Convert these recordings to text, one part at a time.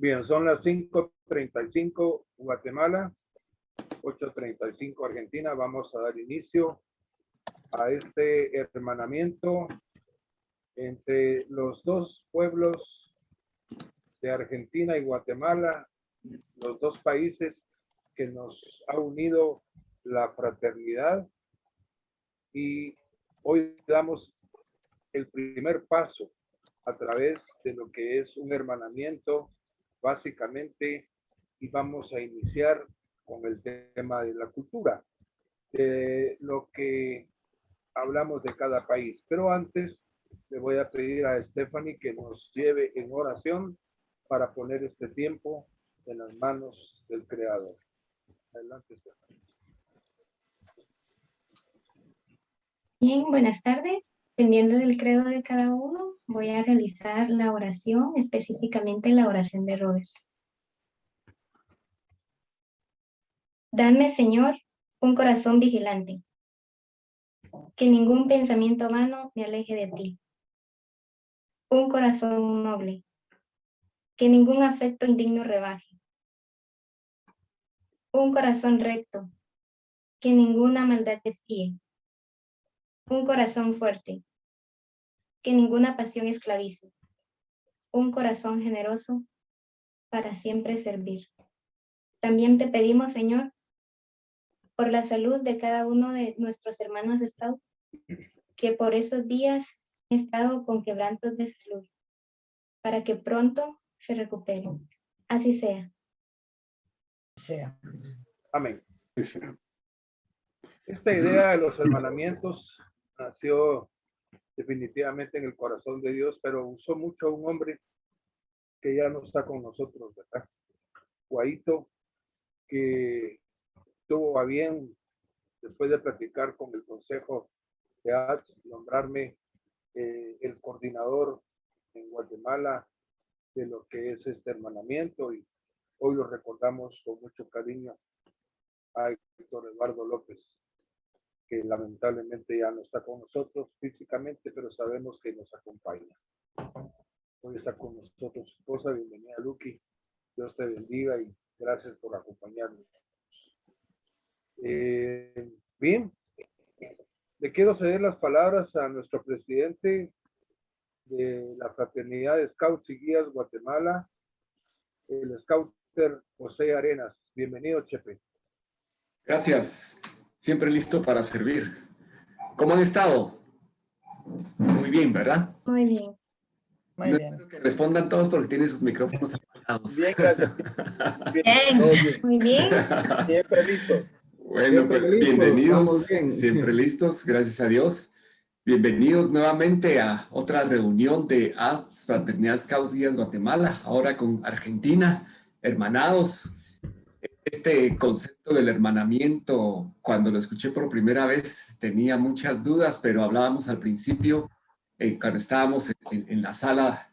Bien, son las 5:35 Guatemala, 8:35 Argentina. Vamos a dar inicio a este hermanamiento entre los dos pueblos de Argentina y Guatemala, los dos países que nos ha unido la fraternidad, y hoy damos el primer paso a través de lo que es un hermanamiento básicamente, y vamos a iniciar con el tema de la cultura, de lo que hablamos de cada país. Pero antes le voy a pedir a Stephanie que nos lleve en oración para poner este tiempo en las manos del Creador. Adelante, Stephanie. Bien, buenas tardes. Dependiendo del credo de cada uno, voy a realizar la oración, específicamente la oración de Roberts. Dame, Señor, un corazón vigilante, que ningún pensamiento vano me aleje de ti. Un corazón noble, que ningún afecto indigno rebaje. Un corazón recto, que ninguna maldad desvíe. Un corazón fuerte, que ninguna pasión esclavice. Un corazón generoso, para siempre servir. También te pedimos, Señor, por la salud de cada uno de nuestros hermanos Scout, que por esos días han estado con quebrantos de salud, para que pronto se recuperen. Así sea. Amén. Esta idea de los hermanamientos nació definitivamente en el corazón de Dios, pero usó mucho a un hombre que ya no está con nosotros, ¿verdad? Guaito, que tuvo a bien, después de platicar con el Consejo de ATS, nombrarme el coordinador en Guatemala de lo que es este hermanamiento, y hoy lo recordamos con mucho cariño a Héctor Eduardo López, que lamentablemente ya no está con nosotros físicamente, pero sabemos que nos acompaña. Hoy está con nosotros su esposa. Bienvenida, Luqui. Dios te bendiga y gracias por acompañarnos. Bien, le quiero ceder las palabras a nuestro presidente de la Fraternidad de Scouts y Guías Guatemala, el Scouter José Arenas. Bienvenido, Chepe. Gracias. Siempre listo para servir. ¿Cómo han estado? Muy bien, ¿verdad? Muy bien. Muy bien. Espero que respondan todos porque tienen sus micrófonos apagados. Bien, gracias. Bien. Muy bien. Siempre listos. Bueno, Siempre pues listos, bienvenidos. vamos bien. Siempre listos, gracias a Dios. Bienvenidos nuevamente a otra reunión de AST, Fraternidad Scout Guías Guatemala, ahora con Argentina, hermanados. Este concepto del hermanamiento, cuando lo escuché por primera vez, tenía muchas dudas, pero hablábamos al principio, cuando estábamos en la sala,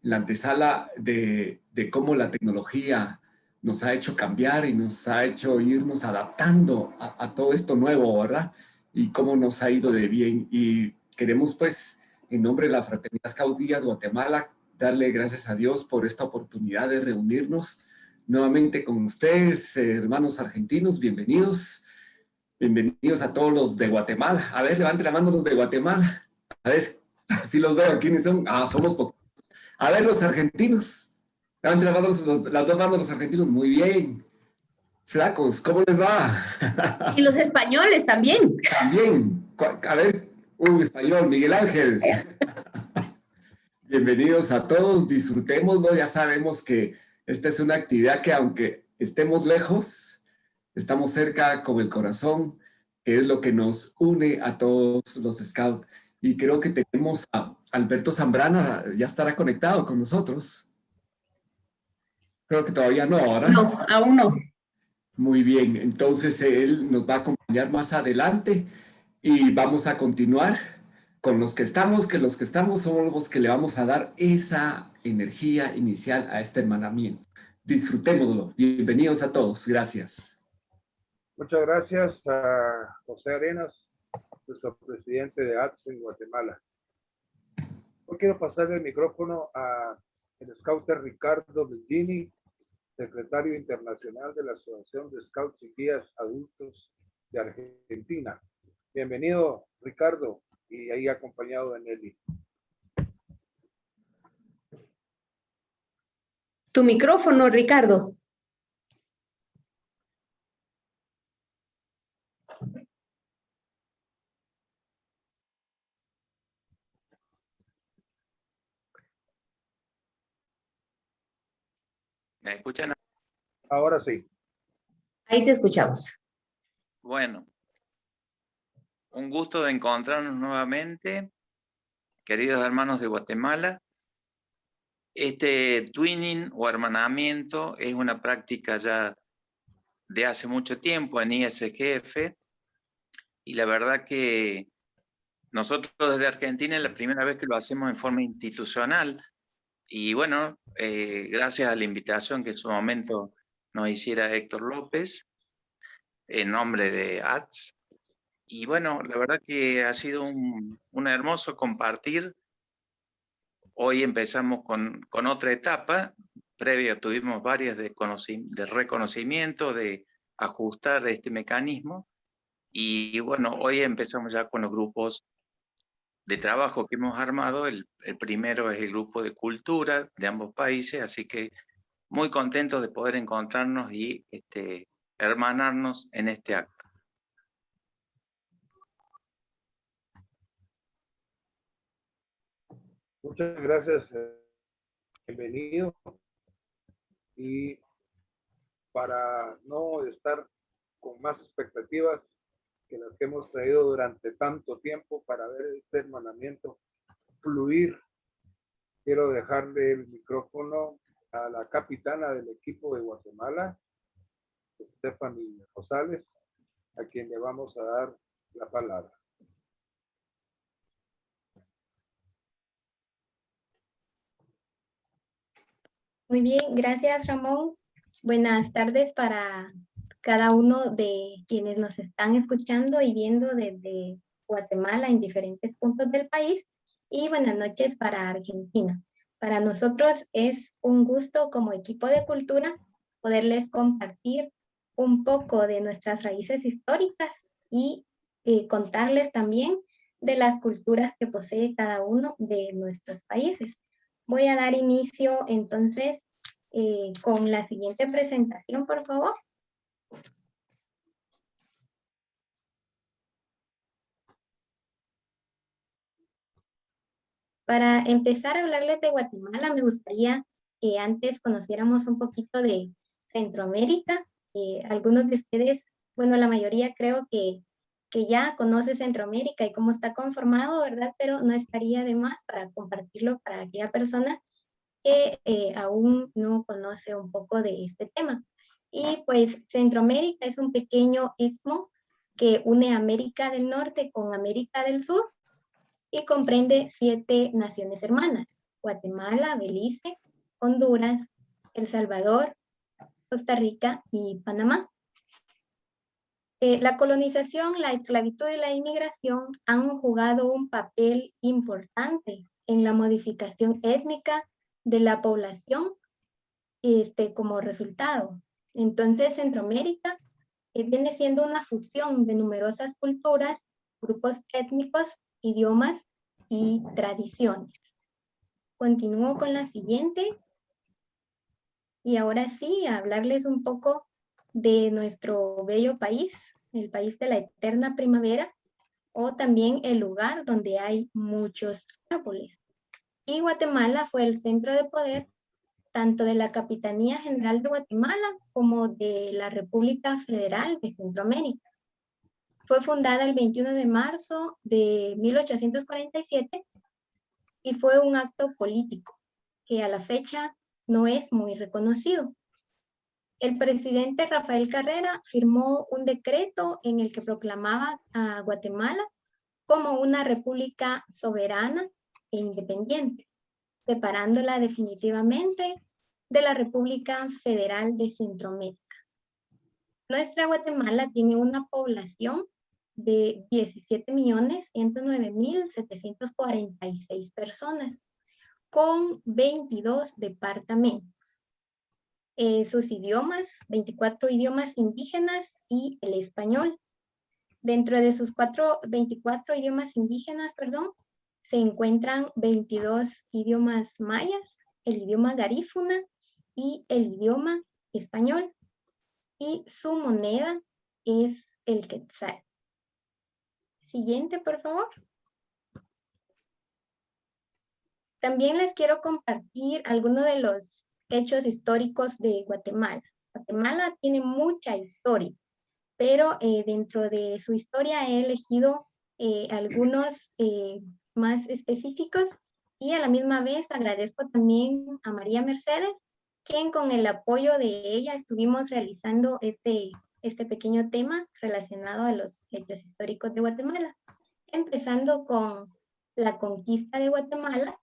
en la antesala, de cómo la tecnología nos ha hecho cambiar y nos ha hecho irnos adaptando a todo esto nuevo, ¿verdad? Y cómo nos ha ido de bien. Y queremos, pues, en nombre de la Fraternidad Scout Guías Guatemala, darle gracias a Dios por esta oportunidad de reunirnos nuevamente con ustedes, hermanos argentinos. Bienvenidos. Bienvenidos a todos los de Guatemala. A ver, levante la mano los de Guatemala. A ver, si los veo, ¿quiénes son? Ah, somos pocos. A ver, los argentinos. Levante la mano, las dos manos los argentinos. Muy bien. Flacos, ¿cómo les va? Y los españoles también. También. A ver, un español, Miguel Ángel. Bienvenidos a todos, disfrutémoslo. Ya sabemos que esta es una actividad que, aunque estemos lejos, estamos cerca con el corazón, que es lo que nos une a todos los Scouts. Y creo que tenemos a Alberto Zambrana, ya estará conectado con nosotros. Creo que todavía no, ¿verdad? No, aún no. Muy bien, entonces él nos va a acompañar más adelante y vamos a continuar con los que estamos, que los que estamos somos los que le vamos a dar esa energía inicial a este hermanamiento. Disfrutémoslo. Bienvenidos a todos. Gracias. Muchas gracias a José Arenas, nuestro presidente de ATS en Guatemala. Hoy quiero pasarle el micrófono a el scouter Ricardo Bellini, secretario internacional de la Asociación de Scouts y Guías Adultos de Argentina. Bienvenido, Ricardo, y ahí acompañado de Nelly. Tu micrófono, Ricardo. ¿Me escuchan? Ahora sí. Ahí te escuchamos. Bueno, un gusto de encontrarnos nuevamente, queridos hermanos de Guatemala. Este twinning o hermanamiento es una práctica ya de hace mucho tiempo en ISGF y la verdad que nosotros desde Argentina es la primera vez que lo hacemos en forma institucional y bueno, gracias a la invitación que en su momento nos hiciera Héctor López en nombre de ATS. Y bueno, la verdad que ha sido un hermoso compartir. Hoy empezamos con otra etapa. Previa tuvimos varias de reconocimiento, de ajustar este mecanismo. Y bueno, hoy empezamos ya con los grupos de trabajo que hemos armado. El primero es el grupo de cultura de ambos países, así que muy contentos de poder encontrarnos y hermanarnos en este acto. Muchas gracias. Bienvenido. Y para no estar con más expectativas que las que hemos traído durante tanto tiempo para ver este hermanamiento fluir, quiero dejarle el micrófono a la capitana del equipo de Guatemala, Stephanie Rosales, a quien le vamos a dar la palabra. Muy bien, gracias Ramón. Buenas tardes para cada uno de quienes nos están escuchando y viendo desde Guatemala en diferentes puntos del país, y buenas noches para Argentina. Para nosotros es un gusto como equipo de cultura poderles compartir un poco de nuestras raíces históricas y contarles también de las culturas que posee cada uno de nuestros países. Voy a dar inicio entonces con la siguiente presentación, por favor. Para empezar a hablarles de Guatemala, me gustaría que antes conociéramos un poquito de Centroamérica. Algunos de ustedes, bueno, la mayoría creo que ya conoce Centroamérica y cómo está conformado, ¿verdad? Pero no estaría de más para compartirlo para aquella persona que aún no conoce un poco de este tema. Y pues Centroamérica es un pequeño istmo que une América del Norte con América del Sur y comprende 7 naciones hermanas: Guatemala, Belice, Honduras, El Salvador, Costa Rica y Panamá. La colonización, la esclavitud y la inmigración han jugado un papel importante en la modificación étnica de la población como resultado. Entonces, Centroamérica viene siendo una fusión de numerosas culturas, grupos étnicos, idiomas y tradiciones. Continúo con la siguiente. Y ahora sí, a hablarles un poco de nuestro bello país, el país de la eterna primavera, o también el lugar donde hay muchos árboles. Y Guatemala fue el centro de poder tanto de la Capitanía General de Guatemala como de la República Federal de Centroamérica. Fue fundada el 21 de marzo de 1847 y fue un acto político que a la fecha no es muy reconocido. El presidente Rafael Carrera firmó un decreto en el que proclamaba a Guatemala como una república soberana e independiente, separándola definitivamente de la República Federal de Centroamérica. Nuestra Guatemala tiene una población de 17.109.746 personas, con 22 departamentos. Sus idiomas, 24 idiomas indígenas y el español. Dentro de sus 24 idiomas indígenas, se encuentran 22 idiomas mayas, el idioma garífuna y el idioma español. Y su moneda es el quetzal. Siguiente, por favor. También les quiero compartir algunos de los hechos históricos de Guatemala. Guatemala tiene mucha historia, pero dentro de su historia he elegido algunos más específicos y a la misma vez agradezco también a María Mercedes, quien con el apoyo de ella estuvimos realizando este pequeño tema relacionado a los hechos históricos de Guatemala, empezando con la conquista de Guatemala,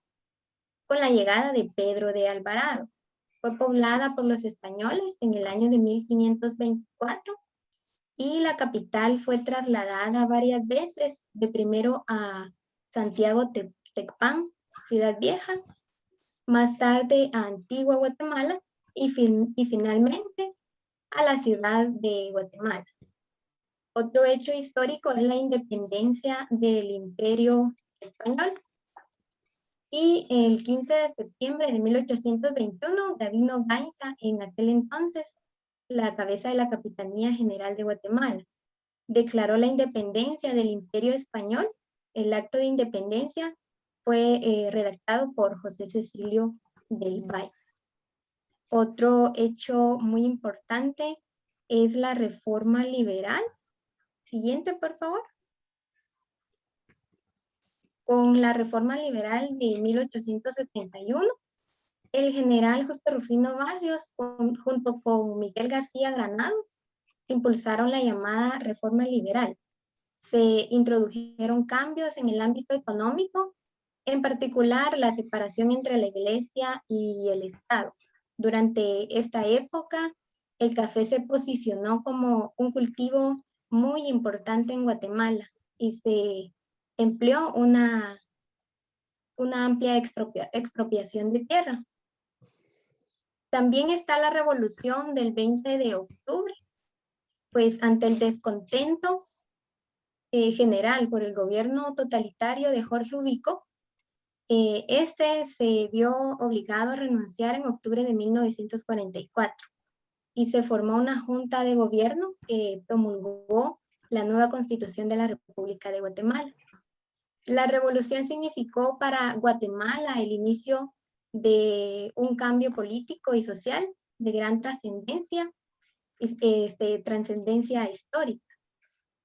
con la llegada de Pedro de Alvarado. Fue poblada por los españoles en el año de 1524 y la capital fue trasladada varias veces, de primero a Santiago Tecpan, Ciudad Vieja, más tarde a Antigua Guatemala y finalmente a la ciudad de Guatemala. Otro hecho histórico es la independencia del Imperio Español. Y el 15 de septiembre de 1821, Gavino Gainza, en aquel entonces la cabeza de la Capitanía General de Guatemala, declaró la independencia del Imperio Español. El acto de independencia fue redactado por José Cecilio del Valle. Otro hecho muy importante es la reforma liberal. Siguiente, por favor. Con la reforma liberal de 1871, el general Justo Rufino Barrios, junto con Miguel García Granados, impulsaron la llamada reforma liberal. Se introdujeron cambios en el ámbito económico, en particular la separación entre la iglesia y el Estado. Durante esta época, el café se posicionó como un cultivo muy importante en Guatemala y se empleó una amplia expropiación de tierra. También está la revolución del 20 de octubre, pues ante el descontento general por el gobierno totalitario de Jorge Ubico, este se vio obligado a renunciar en octubre de 1944 y se formó una junta de gobierno que promulgó la nueva Constitución de la República de Guatemala. La revolución significó para Guatemala el inicio de un cambio político y social de gran trascendencia, trascendencia histórica.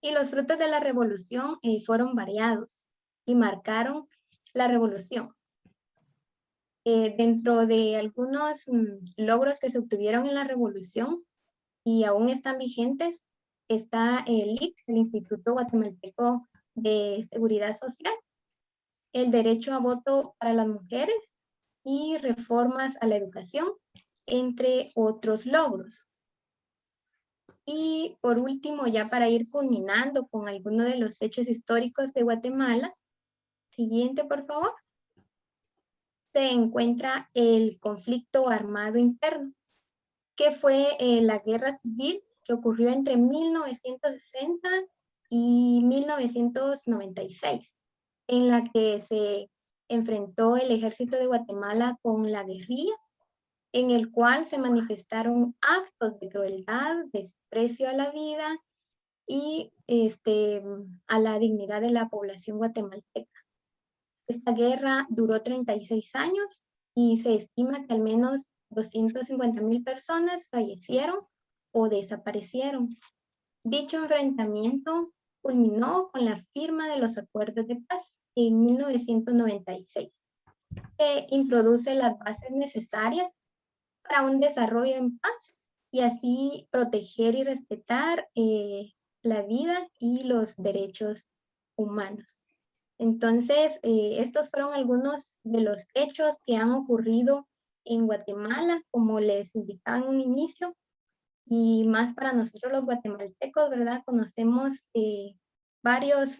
Y los frutos de la revolución fueron variados y marcaron la revolución. Dentro de algunos logros que se obtuvieron en la revolución y aún están vigentes, está el IX, el Instituto Guatemalteco de Seguridad Social, el derecho a voto para las mujeres y reformas a la educación, entre otros logros. Y por último, ya para ir culminando con algunos de los hechos históricos de Guatemala, siguiente por favor, se encuentra el conflicto armado interno, que fue la guerra civil que ocurrió entre 1960 y 1996, en la que se enfrentó el ejército de Guatemala con la guerrilla, en el cual se manifestaron actos de crueldad, desprecio a la vida y a la dignidad de la población guatemalteca. Esta guerra duró 36 años y se estima que al menos 250,000 personas fallecieron o desaparecieron. Dicho enfrentamiento culminó con la firma de los acuerdos de paz en 1996, que introduce las bases necesarias para un desarrollo en paz y así proteger y respetar la vida y los derechos humanos. Entonces, estos fueron algunos de los hechos que han ocurrido en Guatemala, como les indicaba en un inicio, y más para nosotros los guatemaltecos, ¿verdad? Conocemos varios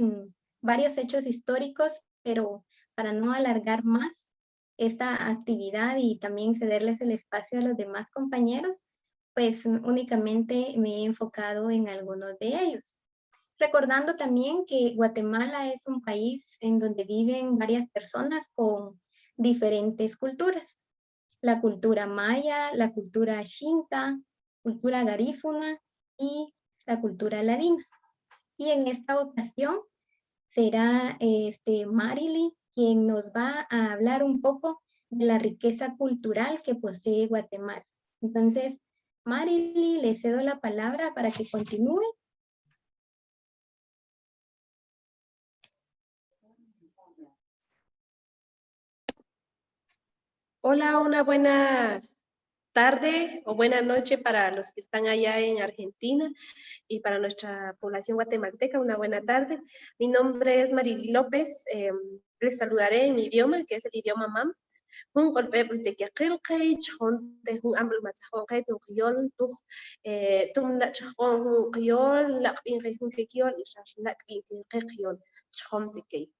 hechos históricos, pero para no alargar más, esta actividad y también cederles el espacio a los demás compañeros, pues únicamente me he enfocado en algunos de ellos. Recordando también que Guatemala es un país en donde viven varias personas con diferentes culturas. La cultura maya, la cultura xinca, cultura garífuna y la cultura ladina. Y en esta ocasión será Marily quien nos va a hablar un poco de la riqueza cultural que posee Guatemala. Entonces, Marily, le cedo la palabra para que continúe. Hola, una buena tarde o buena noche para los que están allá en Argentina y para nuestra población guatemalteca, una buena tarde. Mi nombre es Marily López, les saludaré en mi idioma, que es el idioma mam. Hun golpe de que aquel que chon de hun ambul matzajon que tu kiol tu la chon hun kiol la bin que hun kiol y shash la bin que kiol chon de que.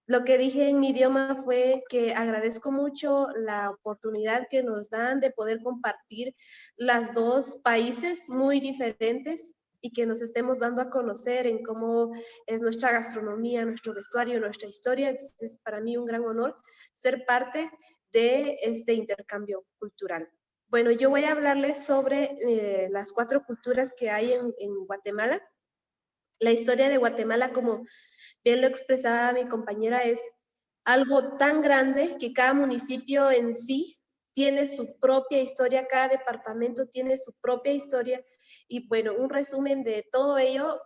Lo que dije en mi idioma fue que agradezco mucho la oportunidad que nos dan de poder compartir las dos países muy diferentes y que nos estemos dando a conocer en cómo es nuestra gastronomía, nuestro vestuario, nuestra historia. Entonces, es para mí un gran honor ser parte de este intercambio cultural. Bueno, yo voy a hablarles sobre las 4 culturas que hay en Guatemala. La historia de Guatemala, como bien lo expresaba mi compañera, es algo tan grande que cada municipio en sí tiene su propia historia, cada departamento tiene su propia historia. Y bueno, un resumen de todo ello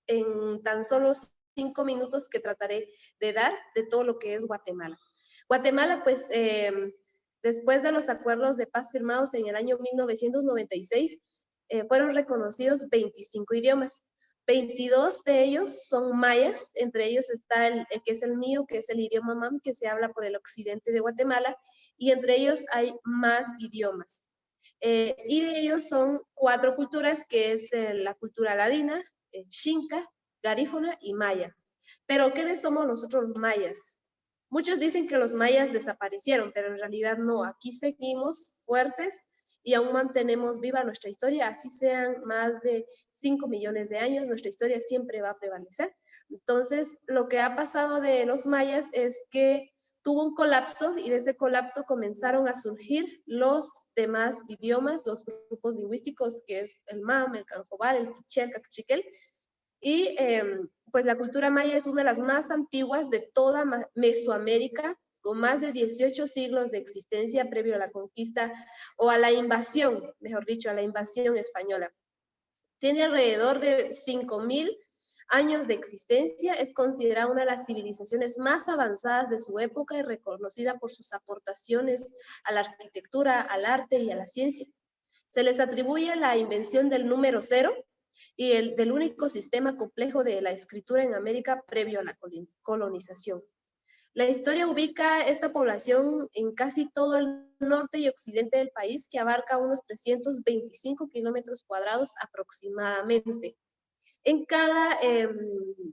en tan solo 5 minutos que trataré de dar de todo lo que es Guatemala. Guatemala, pues, después de los acuerdos de paz firmados en el año 1996, fueron reconocidos 25 idiomas. 22 de ellos son mayas, entre ellos está el que es el mío, que es el idioma mam, que se habla por el occidente de Guatemala, y entre ellos hay más idiomas. Y de ellos son 4 culturas, que es la cultura ladina, xinca, garífuna y maya. Pero, ¿quiénes somos nosotros los mayas? Muchos dicen que los mayas desaparecieron, pero en realidad no. Aquí seguimos fuertes y aún mantenemos viva nuestra historia, así sean más de 5 millones de años, nuestra historia siempre va a prevalecer. Entonces, lo que ha pasado de los mayas es que tuvo un colapso y de ese colapso comenzaron a surgir los demás idiomas, los grupos lingüísticos, que es el mam, el canjobal, el quiché, el cachiquel, y pues la cultura maya es una de las más antiguas de toda Mesoamérica, con más de 18 siglos de existencia previo a la conquista o a la invasión, mejor dicho, a la invasión española. Tiene alrededor de 5,000 años de existencia, es considerada una de las civilizaciones más avanzadas de su época y reconocida por sus aportaciones a la arquitectura, al arte y a la ciencia. Se les atribuye la invención del número 0 y el del único sistema complejo de la escritura en América previo a la colonización. La historia ubica esta población en casi todo el norte y occidente del país, que abarca unos 325 kilómetros cuadrados aproximadamente. En cada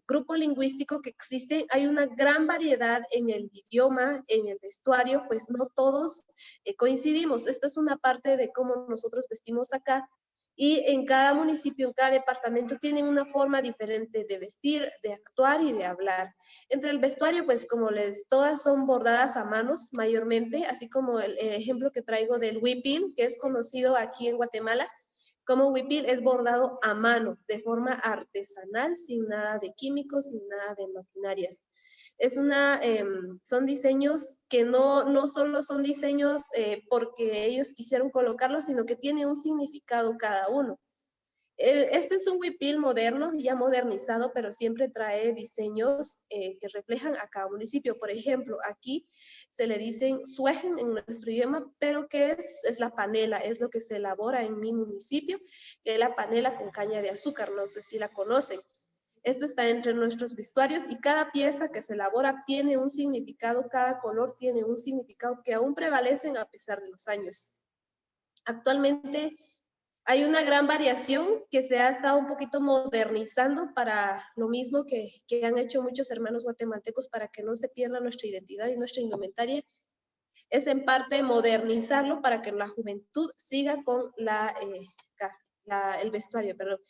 grupo lingüístico que existe hay una gran variedad en el idioma, en el vestuario, pues no todos coincidimos. Esta es una parte de cómo nosotros vestimos acá. Y en cada municipio, en cada departamento, tienen una forma diferente de vestir, de actuar y de hablar. Entre el vestuario, pues como todas son bordadas a manos mayormente, así como el ejemplo que traigo del huipil, que es conocido aquí en Guatemala, como huipil es bordado a mano, de forma artesanal, sin nada de químicos, sin nada de maquinarias. Son diseños que no solo son diseños porque ellos quisieron colocarlos, sino que tiene un significado cada uno. Este es un huipil moderno, ya modernizado, pero siempre trae diseños que reflejan a cada municipio. Por ejemplo, aquí se le dicen suejen en nuestro idioma, pero ¿qué es? Es la panela, es lo que se elabora en mi municipio, que es la panela con caña de azúcar, no sé si la conocen. Esto está entre nuestros vestuarios y cada pieza que se elabora tiene un significado, cada color tiene un significado que aún prevalecen a pesar de los años. Actualmente hay una gran variación que se ha estado un poquito modernizando para lo mismo que han hecho muchos hermanos guatemaltecos para que no se pierda nuestra identidad y nuestra indumentaria. es en parte modernizarlo para que la juventud siga con el vestuario, perdón.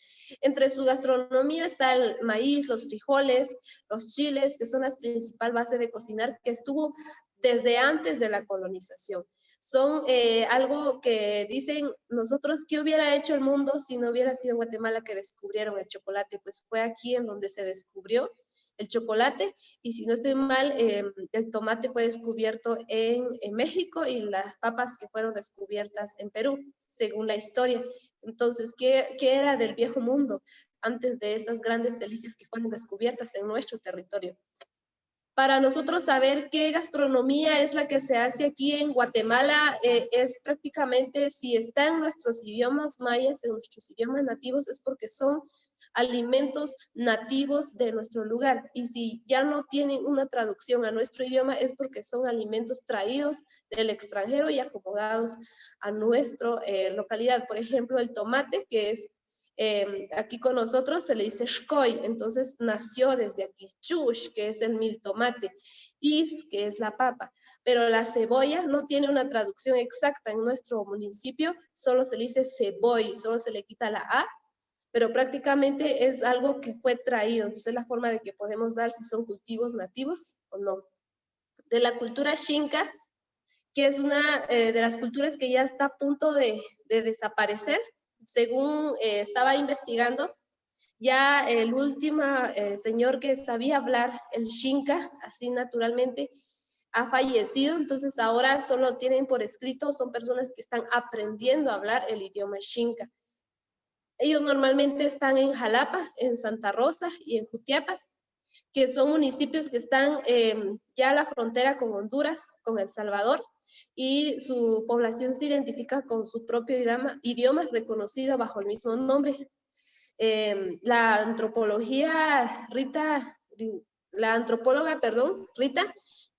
Entre su gastronomía está el maíz, los frijoles, los chiles, que son las principales bases de cocinar, que estuvo desde antes de la colonización. Son algo que dicen nosotros, ¿qué hubiera hecho el mundo si no hubiera sido en Guatemala que descubrieron el chocolate? Pues fue aquí en donde se descubrió el chocolate, y si no estoy mal, el tomate fue descubierto en México y las papas que fueron descubiertas en Perú, según la historia. Entonces, ¿qué era del viejo mundo antes de estas grandes delicias que fueron descubiertas en nuestro territorio? Para nosotros saber qué gastronomía es la que se hace aquí en Guatemala, es prácticamente, si está en nuestros idiomas mayas, en nuestros idiomas nativos, es porque son alimentos nativos de nuestro lugar. Y si ya no tienen una traducción a nuestro idioma, es porque son alimentos traídos del extranjero y acomodados a nuestra localidad. Por ejemplo, el tomate, que es aquí con nosotros se le dice shkoy, entonces nació desde aquí. Chush, que es el mil tomate, is, que es la papa, pero la cebolla no tiene una traducción exacta en nuestro municipio, solo se le dice ceboy, solo se le quita la A, pero prácticamente es algo que fue traído, entonces es la forma de que podemos dar si son cultivos nativos o no. De la cultura xinca, que es una de las culturas que ya está a punto de desaparecer. Según estaba investigando, ya el último señor que sabía hablar el xinca, así naturalmente, ha fallecido, entonces ahora solo tienen por escrito, son personas que están aprendiendo a hablar el idioma xinca. Ellos normalmente están en Jalapa, en Santa Rosa y en Jutiapa, que son municipios que están ya a la frontera con Honduras, con El Salvador, y su población se identifica con su propio idioma reconocido bajo el mismo nombre. La antropóloga Rita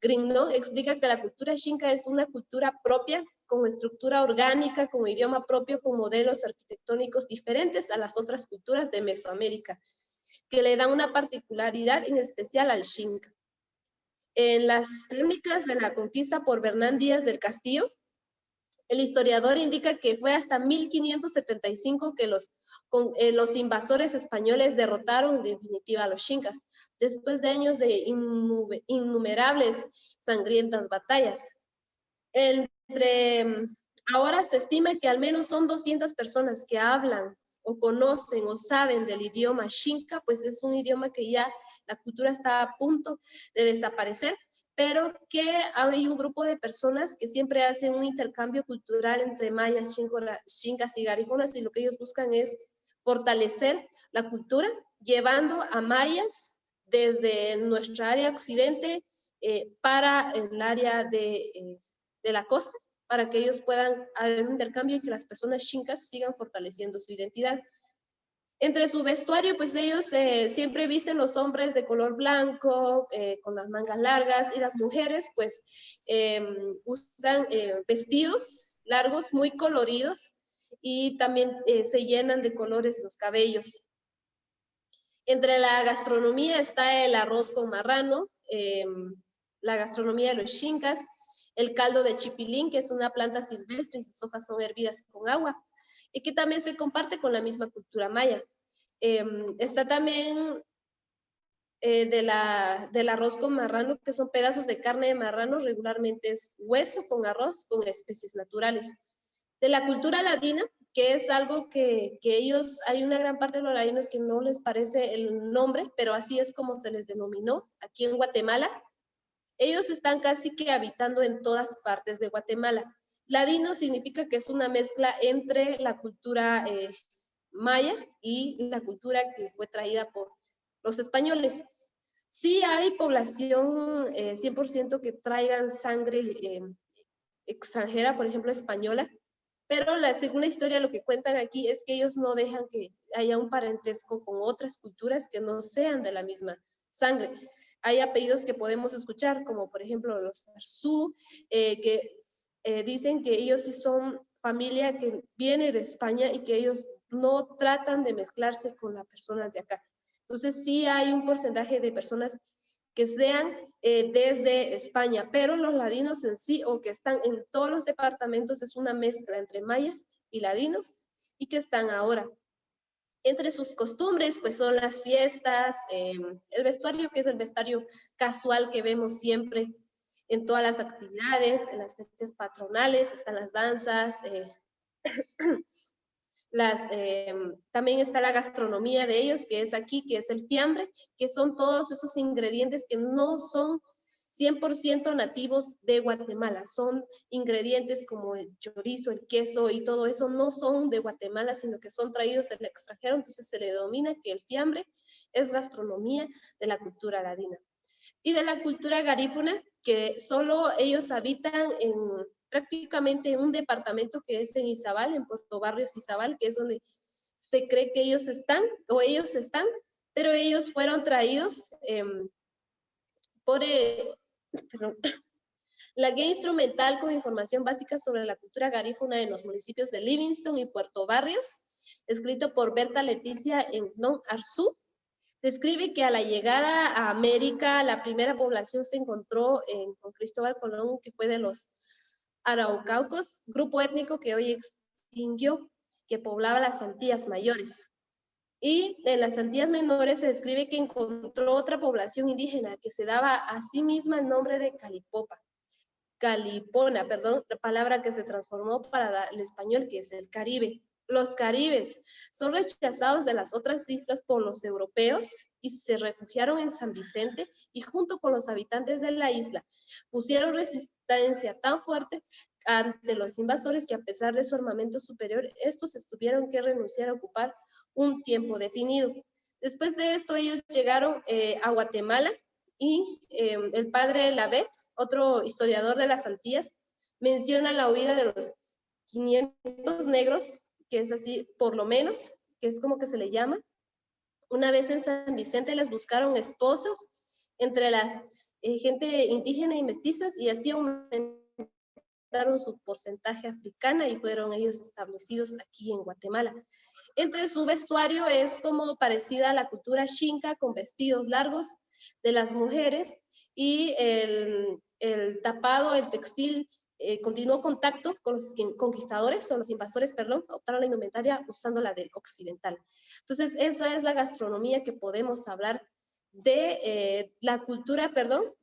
Grignon explica que la cultura xinca es una cultura propia, con estructura orgánica, con idioma propio, con modelos arquitectónicos diferentes a las otras culturas de Mesoamérica, que le dan una particularidad en especial al xinca. En las crónicas de la conquista por Bernán Díaz del Castillo, el historiador indica que fue hasta 1575 que los invasores españoles derrotaron en definitiva a los xincas, después de años de innumerables sangrientas batallas. Ahora se estima que al menos son 200 personas que hablan o conocen o saben del idioma xinca, pues es un idioma que ya la cultura está a punto de desaparecer, pero que hay un grupo de personas que siempre hacen un intercambio cultural entre mayas, xincas y garijonas, y lo que ellos buscan es fortalecer la cultura, llevando a mayas desde nuestra área occidente para el área de la costa, para que ellos puedan haber un intercambio y que las personas xincas sigan fortaleciendo su identidad. Entre su vestuario, pues ellos siempre visten los hombres de color blanco, con las mangas largas, y las mujeres pues usan vestidos largos, muy coloridos, y también se llenan de colores los cabellos. Entre la gastronomía está el arroz con marrano, la gastronomía de los xincas, el caldo de chipilín, que es una planta silvestre y sus hojas son hervidas con agua, y que también se comparte con la misma cultura maya. Está también del arroz con marrano, que son pedazos de carne de marrano, regularmente es hueso con arroz con especies naturales. De la cultura ladina, que es algo que ellos, hay una gran parte de los ladinos que no les parece el nombre, pero así es como se les denominó aquí en Guatemala. Ellos están casi que habitando en todas partes de Guatemala. Ladino significa que es una mezcla entre la cultura maya y la cultura que fue traída por los españoles. Sí hay población 100% que traigan sangre extranjera, por ejemplo española, pero según la historia lo que cuentan aquí es que ellos no dejan que haya un parentesco con otras culturas que no sean de la misma sangre. Hay apellidos que podemos escuchar, como por ejemplo los Arzú, que dicen que ellos sí son familia que viene de España y que ellos no tratan de mezclarse con las personas de acá. Entonces sí hay un porcentaje de personas que sean desde España, pero los ladinos en sí, o que están en todos los departamentos, es una mezcla entre mayas y ladinos, y que están ahora. Entre sus costumbres, pues son las fiestas, el vestuario, que es el vestuario casual que vemos siempre en todas las actividades, en las fiestas patronales, están las danzas, también está la gastronomía de ellos, que es aquí, que es el fiambre, que son todos esos ingredientes que no son 100% nativos de Guatemala. Son ingredientes como el chorizo, el queso y todo eso no son de Guatemala, sino que son traídos del extranjero. Entonces se le denomina que el fiambre es gastronomía de la cultura ladina. Y de la cultura garífuna, que solo ellos habitan prácticamente en un departamento que es en Izabal, en Puerto Barrios Izabal, que es donde se cree que ellos están, pero ellos fueron traídos por la guía instrumental con información básica sobre la cultura garífuna en los municipios de Livingston y Puerto Barrios, escrito por Berta Leticia Englón Arzú. Describe que a la llegada a América, la primera población se encontró con Cristóbal Colón, que fue de los Araucaucos, grupo étnico que hoy extinguió, que poblaba las Antillas Mayores. Y en las Antillas Menores se describe que encontró otra población indígena que se daba a sí misma el nombre de Calipona, la palabra que se transformó para el español, que es el Caribe. Los caribes son rechazados de las otras islas por los europeos y se refugiaron en San Vicente, y junto con los habitantes de la isla pusieron resistencia tan fuerte ante los invasores que, a pesar de su armamento superior, estos tuvieron que renunciar a ocupar un tiempo definido. Después de esto ellos llegaron a Guatemala, y el padre Lavet, otro historiador de las Antillas, menciona la huida de los 500 negros, que es así, por lo menos, que es como que se le llama. Una vez en San Vicente les buscaron esposas entre las gente indígena y mestizas, y así aumentaron su porcentaje africana y fueron ellos establecidos aquí en Guatemala. Entre su vestuario es como parecida a la cultura xinca, con vestidos largos de las mujeres, y el tapado, el textil, continuó contacto con los conquistadores, o los invasores, perdón, optaron la indumentaria usando la del occidental. Entonces, esa es la gastronomía que podemos hablar de la cultura,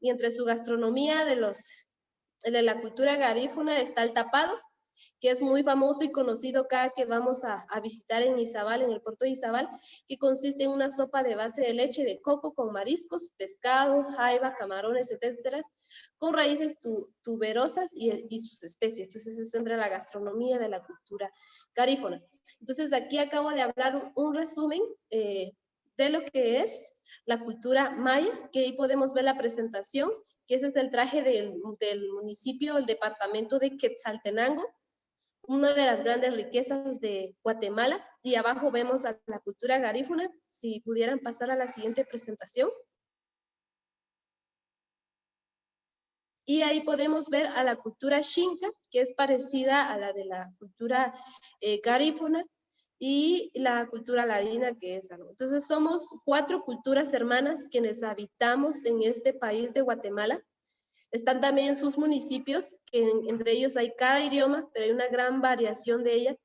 y entre su gastronomía de la cultura garífuna está el tapado, que es muy famoso y conocido cada que vamos a visitar en Izabal, en el puerto de Izabal, que consiste en una sopa de base de leche de coco con mariscos, pescado, jaiba, camarones, etcétera, con raíces tuberosas y sus especies. Entonces, es entre la gastronomía de la cultura garífuna. Entonces, aquí acabo de hablar un resumen de lo que es la cultura maya, que ahí podemos ver la presentación, que ese es el traje del municipio, el departamento de Quetzaltenango, una de las grandes riquezas de Guatemala. Y abajo vemos a la cultura garífuna. Si pudieran pasar a la siguiente presentación. Y ahí podemos ver a la cultura xinca, que es parecida a la de la cultura garífuna, y la cultura ladina, que es algo. Entonces somos 4 culturas hermanas quienes habitamos en este país de Guatemala. Están también sus municipios, que entre ellos hay cada idioma, pero hay una gran variación de ella,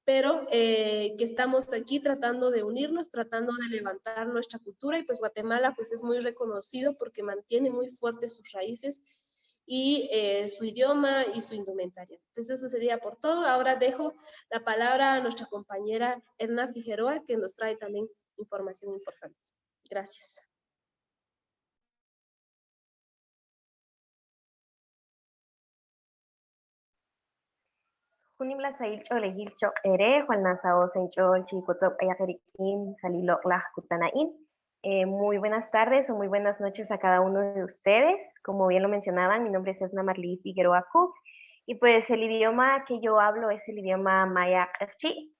pero que estamos aquí tratando de unirnos, tratando de levantar nuestra cultura. Y pues Guatemala pues es muy reconocido porque mantiene muy fuertes sus raíces y su idioma y su indumentaria. Entonces eso sería por todo. Ahora dejo la palabra a nuestra compañera Edna Figueroa, que nos trae también información importante. Gracias. Kunimla sailcho lehilcho ere, Juan Nasao sencho chikotzop ayakerikin salilo la kutanain. Muy buenas tardes o muy buenas noches a cada uno de ustedes. Como bien lo mencionaban, mi nombre es Edna Marlí Figueroa Cook, y pues el idioma que yo hablo es el idioma maya Kerchi.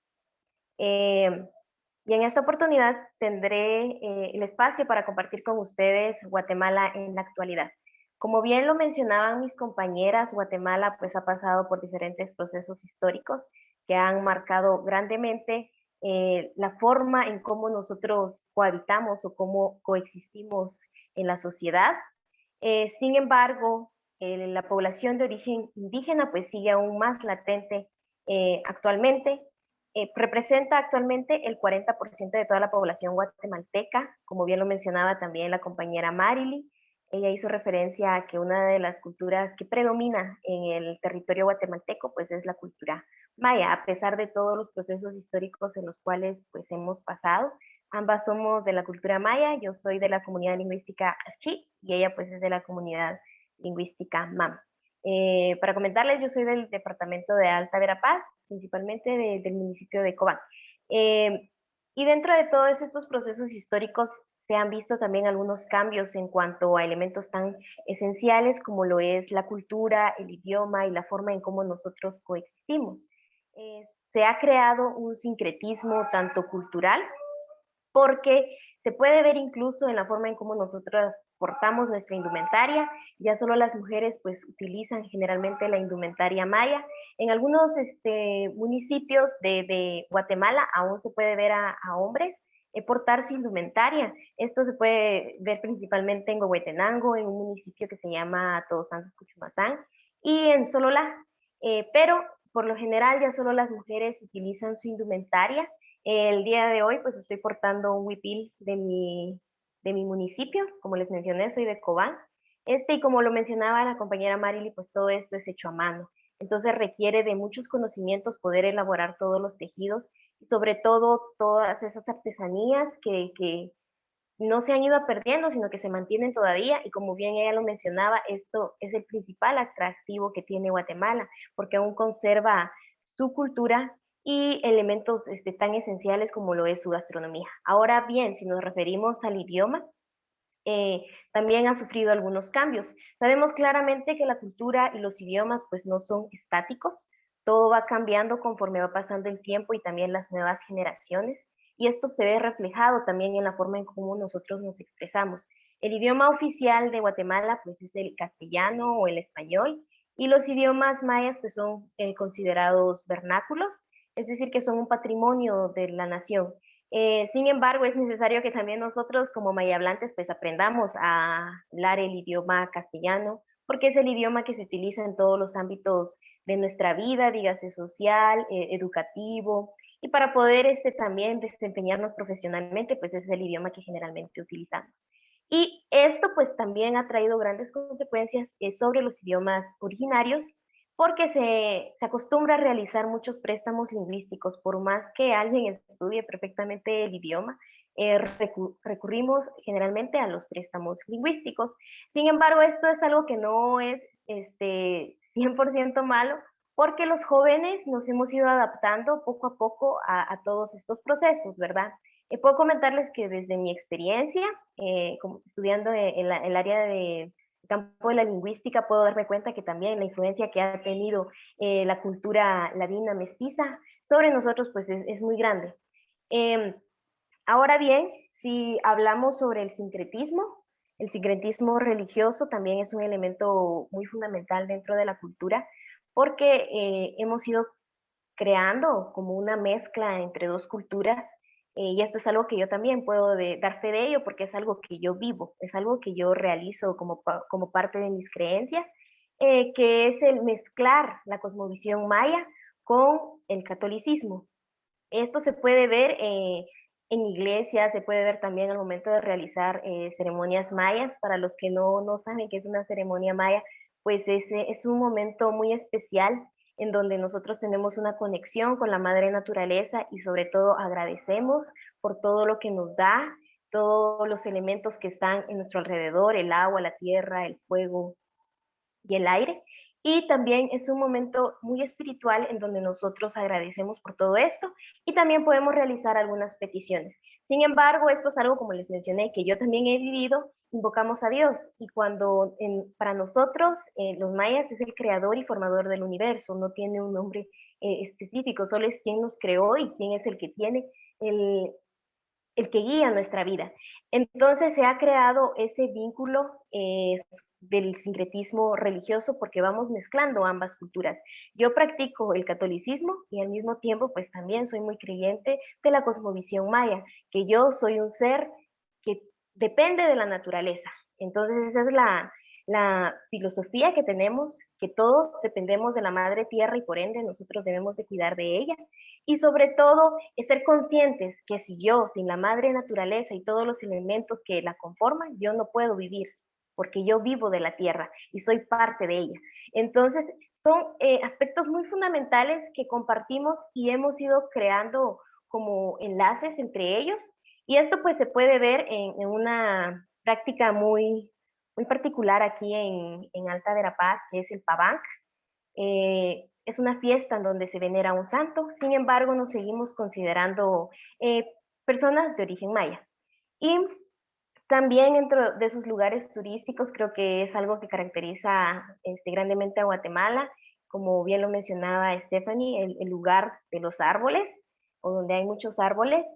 Y en esta oportunidad tendré el espacio para compartir con ustedes Guatemala en la actualidad. Como bien lo mencionaban mis compañeras, Guatemala pues ha pasado por diferentes procesos históricos que han marcado grandemente la forma en cómo nosotros cohabitamos o cómo coexistimos en la sociedad. Sin embargo, la población de origen indígena pues sigue aún más latente actualmente. Representa actualmente el 40% de toda la población guatemalteca, como bien lo mencionaba también la compañera Marily. Ella hizo referencia a que una de las culturas que predomina en el territorio guatemalteco pues es la cultura maya, a pesar de todos los procesos históricos en los cuales pues hemos pasado. Ambas somos de la cultura maya, yo soy de la comunidad lingüística Achí y ella pues es de la comunidad lingüística MAM. Para comentarles, yo soy del departamento de Alta Verapaz, principalmente del municipio de Cobán. Y dentro de todos estos procesos históricos se han visto también algunos cambios en cuanto a elementos tan esenciales como lo es la cultura, el idioma y la forma en cómo nosotros coexistimos. Se ha creado un sincretismo tanto cultural, porque se puede ver incluso en la forma en cómo nosotras portamos nuestra indumentaria. Ya solo las mujeres pues utilizan generalmente la indumentaria maya. En algunos municipios de Guatemala aún se puede ver a hombres portar su indumentaria. Esto se puede ver principalmente en Huehuetenango, en un municipio que se llama Todos Santos Cuchumatán, y en Sololá. Pero por lo general ya solo las mujeres utilizan su indumentaria. El día de hoy pues estoy portando un huipil de mi municipio, como les mencioné, soy de Cobán. Y como lo mencionaba la compañera Marily, pues todo esto es hecho a mano. Entonces requiere de muchos conocimientos poder elaborar todos los tejidos y sobre todo todas esas artesanías que no se han ido perdiendo, sino que se mantienen todavía, y como bien ella lo mencionaba, esto es el principal atractivo que tiene Guatemala, porque aún conserva su cultura y elementos tan esenciales como lo es su gastronomía. Ahora bien, si nos referimos al idioma, también ha sufrido algunos cambios. Sabemos claramente que la cultura y los idiomas pues no son estáticos, todo va cambiando conforme va pasando el tiempo y también las nuevas generaciones, y esto se ve reflejado también en la forma en cómo nosotros nos expresamos. El idioma oficial de Guatemala pues es el castellano o el español, y los idiomas mayas pues son considerados vernáculos, es decir, que son un patrimonio de la nación. Sin embargo, es necesario que también nosotros como mayablantes pues aprendamos a hablar el idioma castellano, porque es el idioma que se utiliza en todos los ámbitos de nuestra vida, dígase social, educativo, y para poder también desempeñarnos profesionalmente, pues es el idioma que generalmente utilizamos. Y esto pues también ha traído grandes consecuencias sobre los idiomas originarios, porque se acostumbra a realizar muchos préstamos lingüísticos. Por más que alguien estudie perfectamente el idioma, recurrimos generalmente a los préstamos lingüísticos. Sin embargo, esto es algo que no es 100% malo, porque los jóvenes nos hemos ido adaptando poco a poco a todos estos procesos, ¿verdad? Puedo comentarles que desde mi experiencia, como estudiando en el área de campo de la lingüística, puedo darme cuenta que también la influencia que ha tenido la cultura ladina mestiza sobre nosotros pues es muy grande. Ahora bien, si hablamos sobre el sincretismo religioso también es un elemento muy fundamental dentro de la cultura, porque hemos ido creando como una mezcla entre dos culturas, y esto es algo que yo también puedo dar fe de ello, porque es algo que yo vivo, es algo que yo realizo como parte de mis creencias, que es el mezclar la cosmovisión maya con el catolicismo. Esto se puede ver en iglesias, se puede ver también al momento de realizar ceremonias mayas. Para los que no saben qué es una ceremonia maya, pues es un momento muy especial en donde nosotros tenemos una conexión con la madre naturaleza y sobre todo agradecemos por todo lo que nos da, todos los elementos que están en nuestro alrededor, el agua, la tierra, el fuego y el aire. Y también es un momento muy espiritual en donde nosotros agradecemos por todo esto y también podemos realizar algunas peticiones. Sin embargo, esto es algo, como les mencioné, que yo también he vivido. Invocamos a Dios, y cuando para nosotros los mayas es el creador y formador del universo, no tiene un nombre específico, solo es quien nos creó y quien es el que tiene el que guía nuestra vida. Entonces se ha creado ese vínculo del sincretismo religioso, porque vamos mezclando ambas culturas. Yo practico el catolicismo y al mismo tiempo pues también soy muy creyente de la cosmovisión maya, que yo soy un ser que depende de la naturaleza. Entonces esa es la filosofía que tenemos, que todos dependemos de la madre tierra y por ende nosotros debemos de cuidar de ella. Y sobre todo es ser conscientes que si yo, sin la madre naturaleza y todos los elementos que la conforman, yo no puedo vivir, porque yo vivo de la tierra y soy parte de ella. Entonces son aspectos muy fundamentales que compartimos y hemos ido creando como enlaces entre ellos. Y esto pues se puede ver en una práctica muy particular aquí en Alta Verapaz, que es el Pabanc. Es una fiesta en donde se venera a un santo, sin embargo nos seguimos considerando personas de origen maya. Y también dentro de sus lugares turísticos creo que es algo que caracteriza grandemente a Guatemala, como bien lo mencionaba Stephanie, el lugar de los árboles, o donde hay muchos árboles.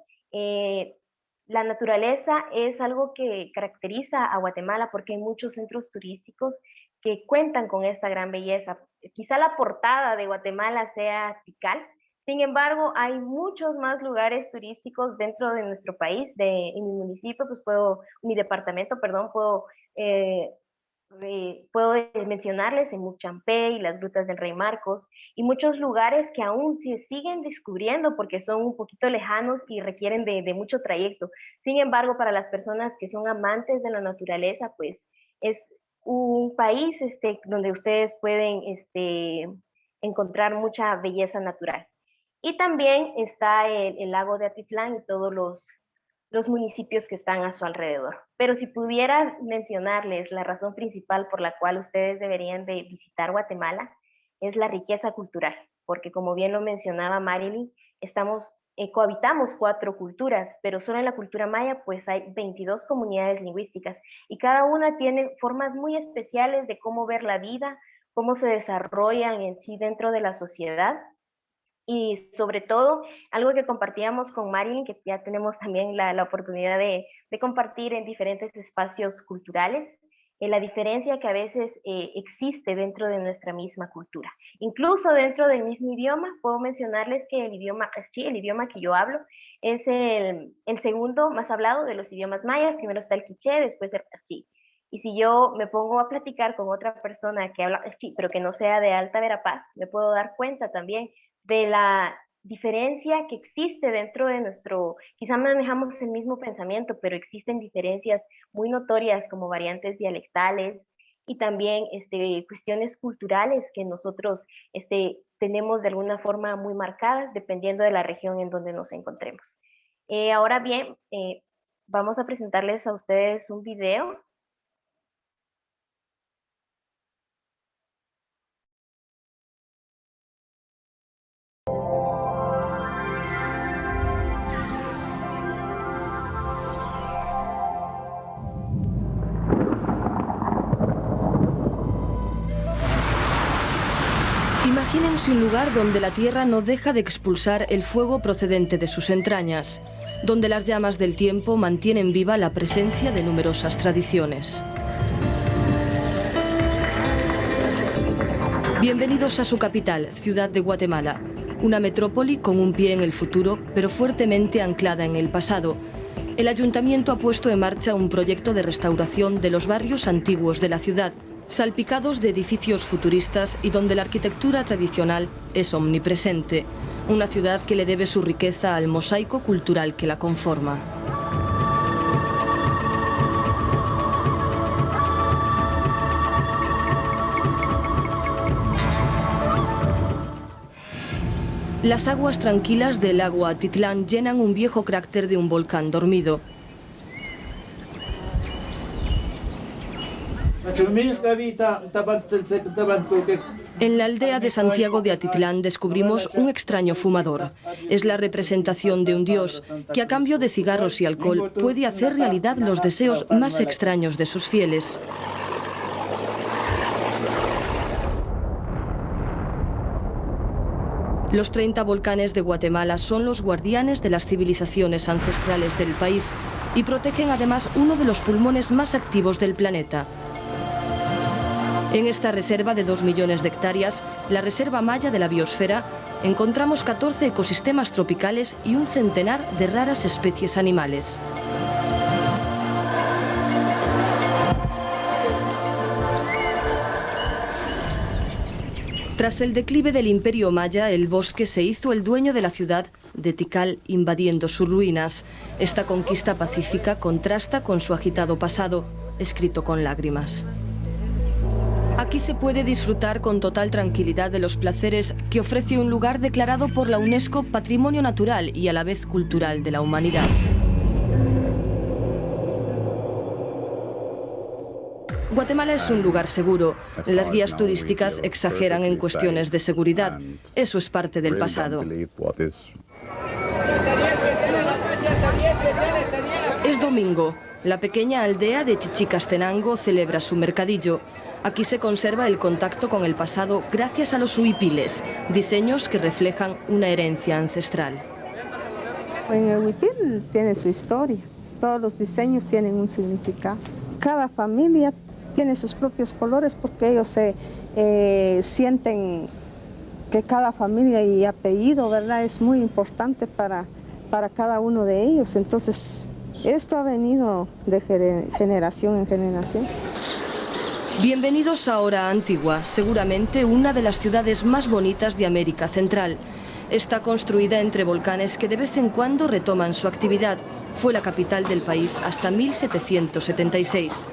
La naturaleza es algo que caracteriza a Guatemala porque hay muchos centros turísticos que cuentan con esta gran belleza. Quizá la portada de Guatemala sea Tikal, sin embargo, hay muchos más lugares turísticos dentro de nuestro país. En mi municipio, pues mi departamento, perdón, puedo mencionarles en Muchampé y las grutas del Rey Marcos y muchos lugares que aún se siguen descubriendo porque son un poquito lejanos y requieren de mucho trayecto. Sin embargo, para las personas que son amantes de la naturaleza, pues es un país donde ustedes pueden encontrar mucha belleza natural. Y también está el lago de Atitlán y todos los municipios que están a su alrededor. Pero si pudiera mencionarles la razón principal por la cual ustedes deberían de visitar Guatemala, es la riqueza cultural, porque como bien lo mencionaba Marilyn, cohabitamos 4 culturas, pero solo en la cultura maya pues hay 22 comunidades lingüísticas y cada una tiene formas muy especiales de cómo ver la vida, cómo se desarrollan en sí dentro de la sociedad. Y sobre todo, algo que compartíamos con Marilyn, que ya tenemos también la oportunidad de compartir en diferentes espacios culturales, la diferencia que a veces existe dentro de nuestra misma cultura. Incluso dentro del mismo idioma, puedo mencionarles que el idioma que yo hablo, es el segundo más hablado de los idiomas mayas. Primero está el quiché, después el Q'eqchi'. Y si yo me pongo a platicar con otra persona que habla Q'eqchi', pero que no sea de Alta Verapaz, me puedo dar cuenta también de la diferencia que existe dentro de quizá manejamos el mismo pensamiento, pero existen diferencias muy notorias como variantes dialectales y también cuestiones culturales que nosotros tenemos de alguna forma muy marcadas dependiendo de la región en donde nos encontremos. Ahora bien, vamos a presentarles a ustedes un video. Imagínense un lugar donde la tierra no deja de expulsar el fuego procedente de sus entrañas, donde las llamas del tiempo mantienen viva la presencia de numerosas tradiciones. Bienvenidos a su capital, Ciudad de Guatemala, una metrópoli con un pie en el futuro, pero fuertemente anclada en el pasado. El ayuntamiento ha puesto en marcha un proyecto de restauración de los barrios antiguos de la ciudad, salpicados de edificios futuristas y donde la arquitectura tradicional es omnipresente. Una ciudad que le debe su riqueza al mosaico cultural que la conforma. Las aguas tranquilas del lago Atitlán llenan un viejo cráter de un volcán dormido. En la aldea de Santiago de Atitlán descubrimos un extraño fumador. Es la representación de un dios que a cambio de cigarros y alcohol puede hacer realidad los deseos más extraños de sus fieles. Los 30 volcanes de Guatemala son los guardianes de las civilizaciones ancestrales del país y protegen además uno de los pulmones más activos del planeta. En esta reserva de 2 millones de hectáreas, la Reserva Maya de la Biosfera, encontramos 14 ecosistemas tropicales y un centenar de raras especies animales. Tras el declive del Imperio Maya, el bosque se hizo el dueño de la ciudad de Tikal, invadiendo sus ruinas. Esta conquista pacífica contrasta con su agitado pasado, escrito con lágrimas. Aquí se puede disfrutar con total tranquilidad de los placeres que ofrece un lugar declarado por la UNESCO Patrimonio Natural y a la vez cultural de la humanidad. Guatemala es un lugar seguro. Las guías turísticas exageran en cuestiones de seguridad. Eso es parte del pasado. Es domingo. La pequeña aldea de Chichicastenango celebra su mercadillo. Aquí se conserva el contacto con el pasado gracias a los huipiles, diseños que reflejan una herencia ancestral. En el huipil tiene su historia. Todos los diseños tienen un significado. Cada familia tiene sus propios colores porque ellos se sienten que cada familia y apellido, ¿verdad?, es muy importante para cada uno de ellos. Entonces, esto ha venido de generación en generación. Bienvenidos ahora a Antigua, seguramente una de las ciudades más bonitas de América Central. Está construida entre volcanes que de vez en cuando retoman su actividad. Fue la capital del país hasta 1776.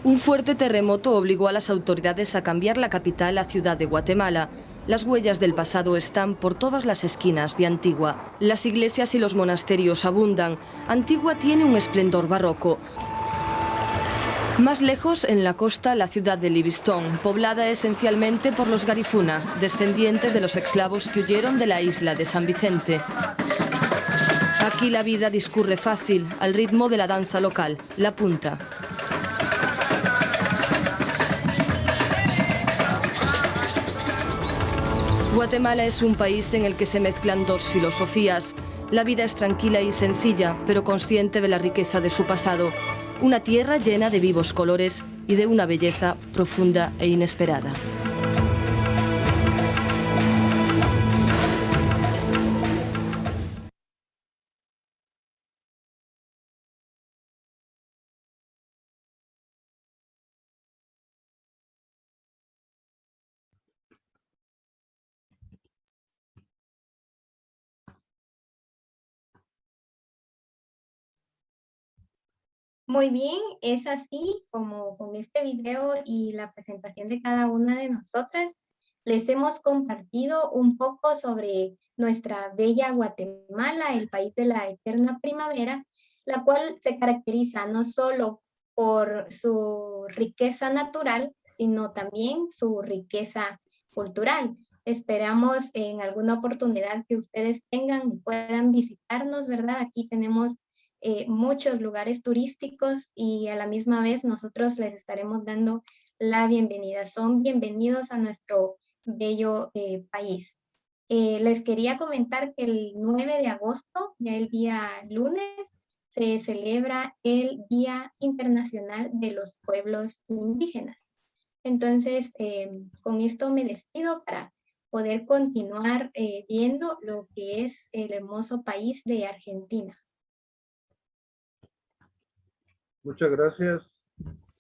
Un fuerte terremoto obligó a las autoridades a cambiar la capital a Ciudad de Guatemala. Las huellas del pasado están por todas las esquinas de Antigua. Las iglesias y los monasterios abundan. Antigua tiene un esplendor barroco. Más lejos, en la costa, la ciudad de Livingstone, poblada esencialmente por los Garifuna, descendientes de los esclavos que huyeron de la isla de San Vicente. Aquí la vida discurre fácil, al ritmo de la danza local, la punta. Guatemala es un país en el que se mezclan dos filosofías. La vida es tranquila y sencilla, pero consciente de la riqueza de su pasado. Una tierra llena de vivos colores y de una belleza profunda e inesperada. Muy bien, es así como con este video y la presentación de cada una de nosotras, les hemos compartido un poco sobre nuestra bella Guatemala, el país de la eterna primavera, la cual se caracteriza no solo por su riqueza natural, sino también su riqueza cultural. Esperamos en alguna oportunidad que ustedes tengan y puedan visitarnos, ¿verdad? Aquí tenemos muchos lugares turísticos y a la misma vez nosotros les estaremos dando la bienvenida. Son bienvenidos a nuestro bello país. Les quería comentar que el 9 de agosto, ya el día lunes, se celebra el Día Internacional de los Pueblos Indígenas. Entonces, con esto me despido para poder continuar viendo lo que es el hermoso país de Argentina. Muchas gracias.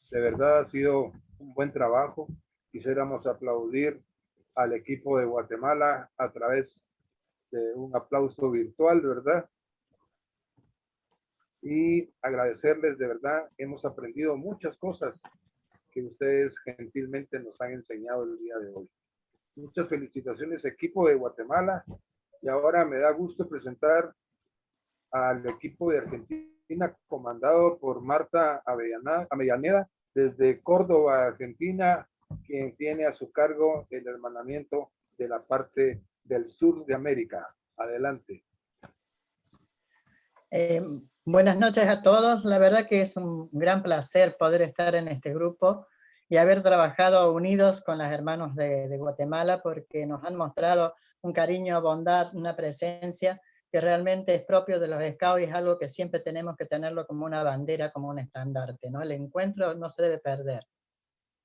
De verdad ha sido un buen trabajo. Quisiéramos aplaudir al equipo de Guatemala a través de un aplauso virtual, ¿verdad? Y agradecerles de verdad. Hemos aprendido muchas cosas que ustedes gentilmente nos han enseñado el día de hoy. Muchas felicitaciones, equipo de Guatemala. Y ahora me da gusto presentar al equipo de Argentina, comandado por Marta Avellaneda, desde Córdoba, Argentina, quien tiene a su cargo el hermanamiento de la parte del sur de América. Adelante. Buenas noches a todos. La verdad que es un gran placer poder estar en este grupo y haber trabajado unidos con los hermanos de Guatemala, porque nos han mostrado un cariño, bondad, una presencia que realmente es propio de los Scouts y es algo que siempre tenemos que tenerlo como una bandera, como un estandarte, ¿no? El encuentro no se debe perder.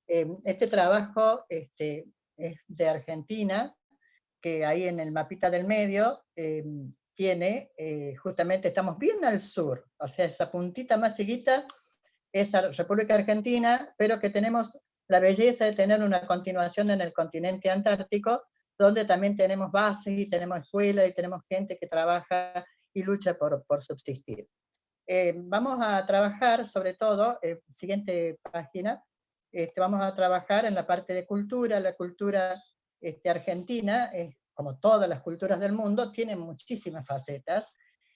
Este trabajo es de Argentina, que ahí en el mapita del medio tiene, justamente estamos bien al sur, o sea, esa puntita más chiquita es República Argentina, pero que tenemos la belleza de tener una continuación en el continente antártico, donde también tenemos bases y tenemos escuelas y tenemos gente que trabaja y lucha por subsistir. Vamos a trabajar sobre todo, siguiente página, vamos a trabajar en la parte de cultura. La cultura argentina, como todas las culturas del mundo, tiene muchísimas facetas,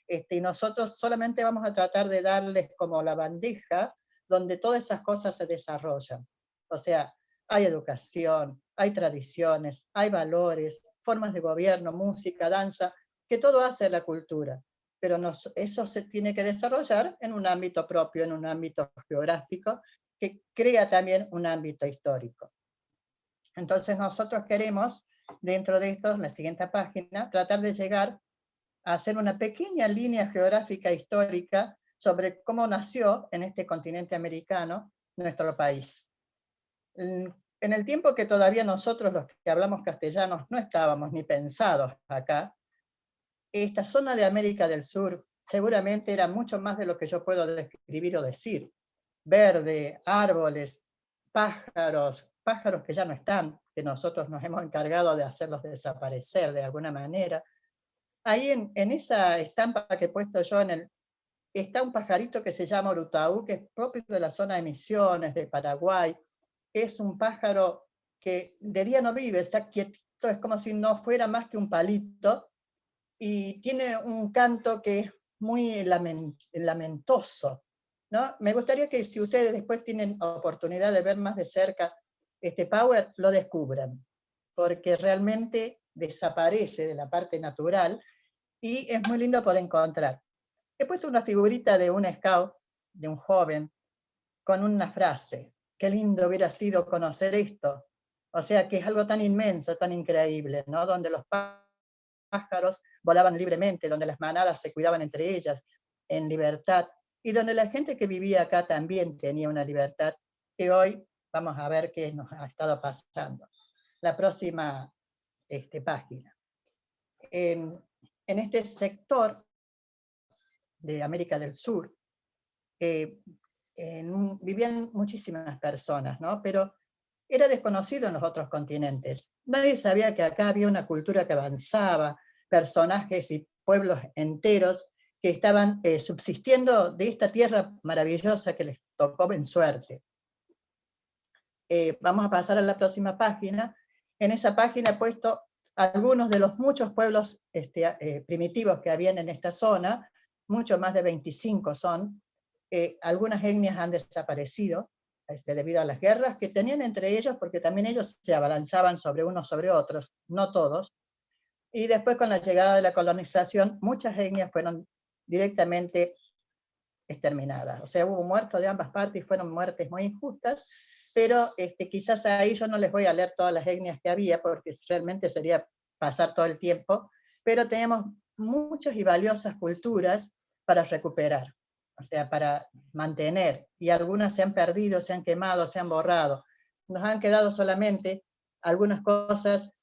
y nosotros solamente vamos a tratar de darles como la bandeja donde todas esas cosas se desarrollan. O sea, hay educación, hay tradiciones, hay valores, formas de gobierno, música, danza, que todo hace la cultura. Pero eso se tiene que desarrollar en un ámbito propio, en un ámbito geográfico, que crea también un ámbito histórico. Entonces nosotros queremos, dentro de esto, en la siguiente página, tratar de llegar a hacer una pequeña línea geográfica histórica sobre cómo nació en este continente americano nuestro país. En el tiempo que todavía nosotros, los que hablamos castellanos, no estábamos ni pensados acá, esta zona de América del Sur seguramente era mucho más de lo que yo puedo describir o decir. Verde, árboles, pájaros que ya no están, que nosotros nos hemos encargado de hacerlos desaparecer de alguna manera. Ahí en esa estampa que he puesto yo está un pajarito que se llama urutaú, que es propio de la zona de Misiones, de Paraguay. Es un pájaro que de día no vive, está quietito, es como si no fuera más que un palito, y tiene un canto que es muy lamentoso, ¿no? Me gustaría que si ustedes después tienen oportunidad de ver más de cerca este Power, lo descubran, porque realmente desaparece de la parte natural y es muy lindo por encontrar. He puesto una figurita de un scout, de un joven, con una frase: qué lindo hubiera sido conocer esto. O sea, que es algo tan inmenso, tan increíble, ¿no? Donde los pájaros volaban libremente, donde las manadas se cuidaban entre ellas en libertad, y donde la gente que vivía acá también tenía una libertad que hoy vamos a ver qué nos ha estado pasando. La próxima página. En este sector de América del Sur vivían muchísimas personas, ¿no? Pero era desconocido en los otros continentes. Nadie sabía que acá había una cultura que avanzaba, personajes y pueblos enteros que estaban subsistiendo de esta tierra maravillosa que les tocó en suerte. Vamos a pasar a la próxima página. En esa página he puesto algunos de los muchos pueblos primitivos que habían en esta zona, mucho más de 25 son. Algunas etnias han desaparecido debido a las guerras que tenían entre ellos, porque también ellos se abalanzaban sobre unos sobre otros, no todos. Y después, con la llegada de la colonización, muchas etnias fueron directamente exterminadas. O sea, hubo muertos de ambas partes y fueron muertes muy injustas, pero quizás ahí yo no les voy a leer todas las etnias que había, porque realmente sería pasar todo el tiempo, pero tenemos muchas y valiosas culturas para recuperar, o sea, para mantener, y algunas se han perdido, se han quemado, se han borrado. Nos han quedado solamente algunas cosas,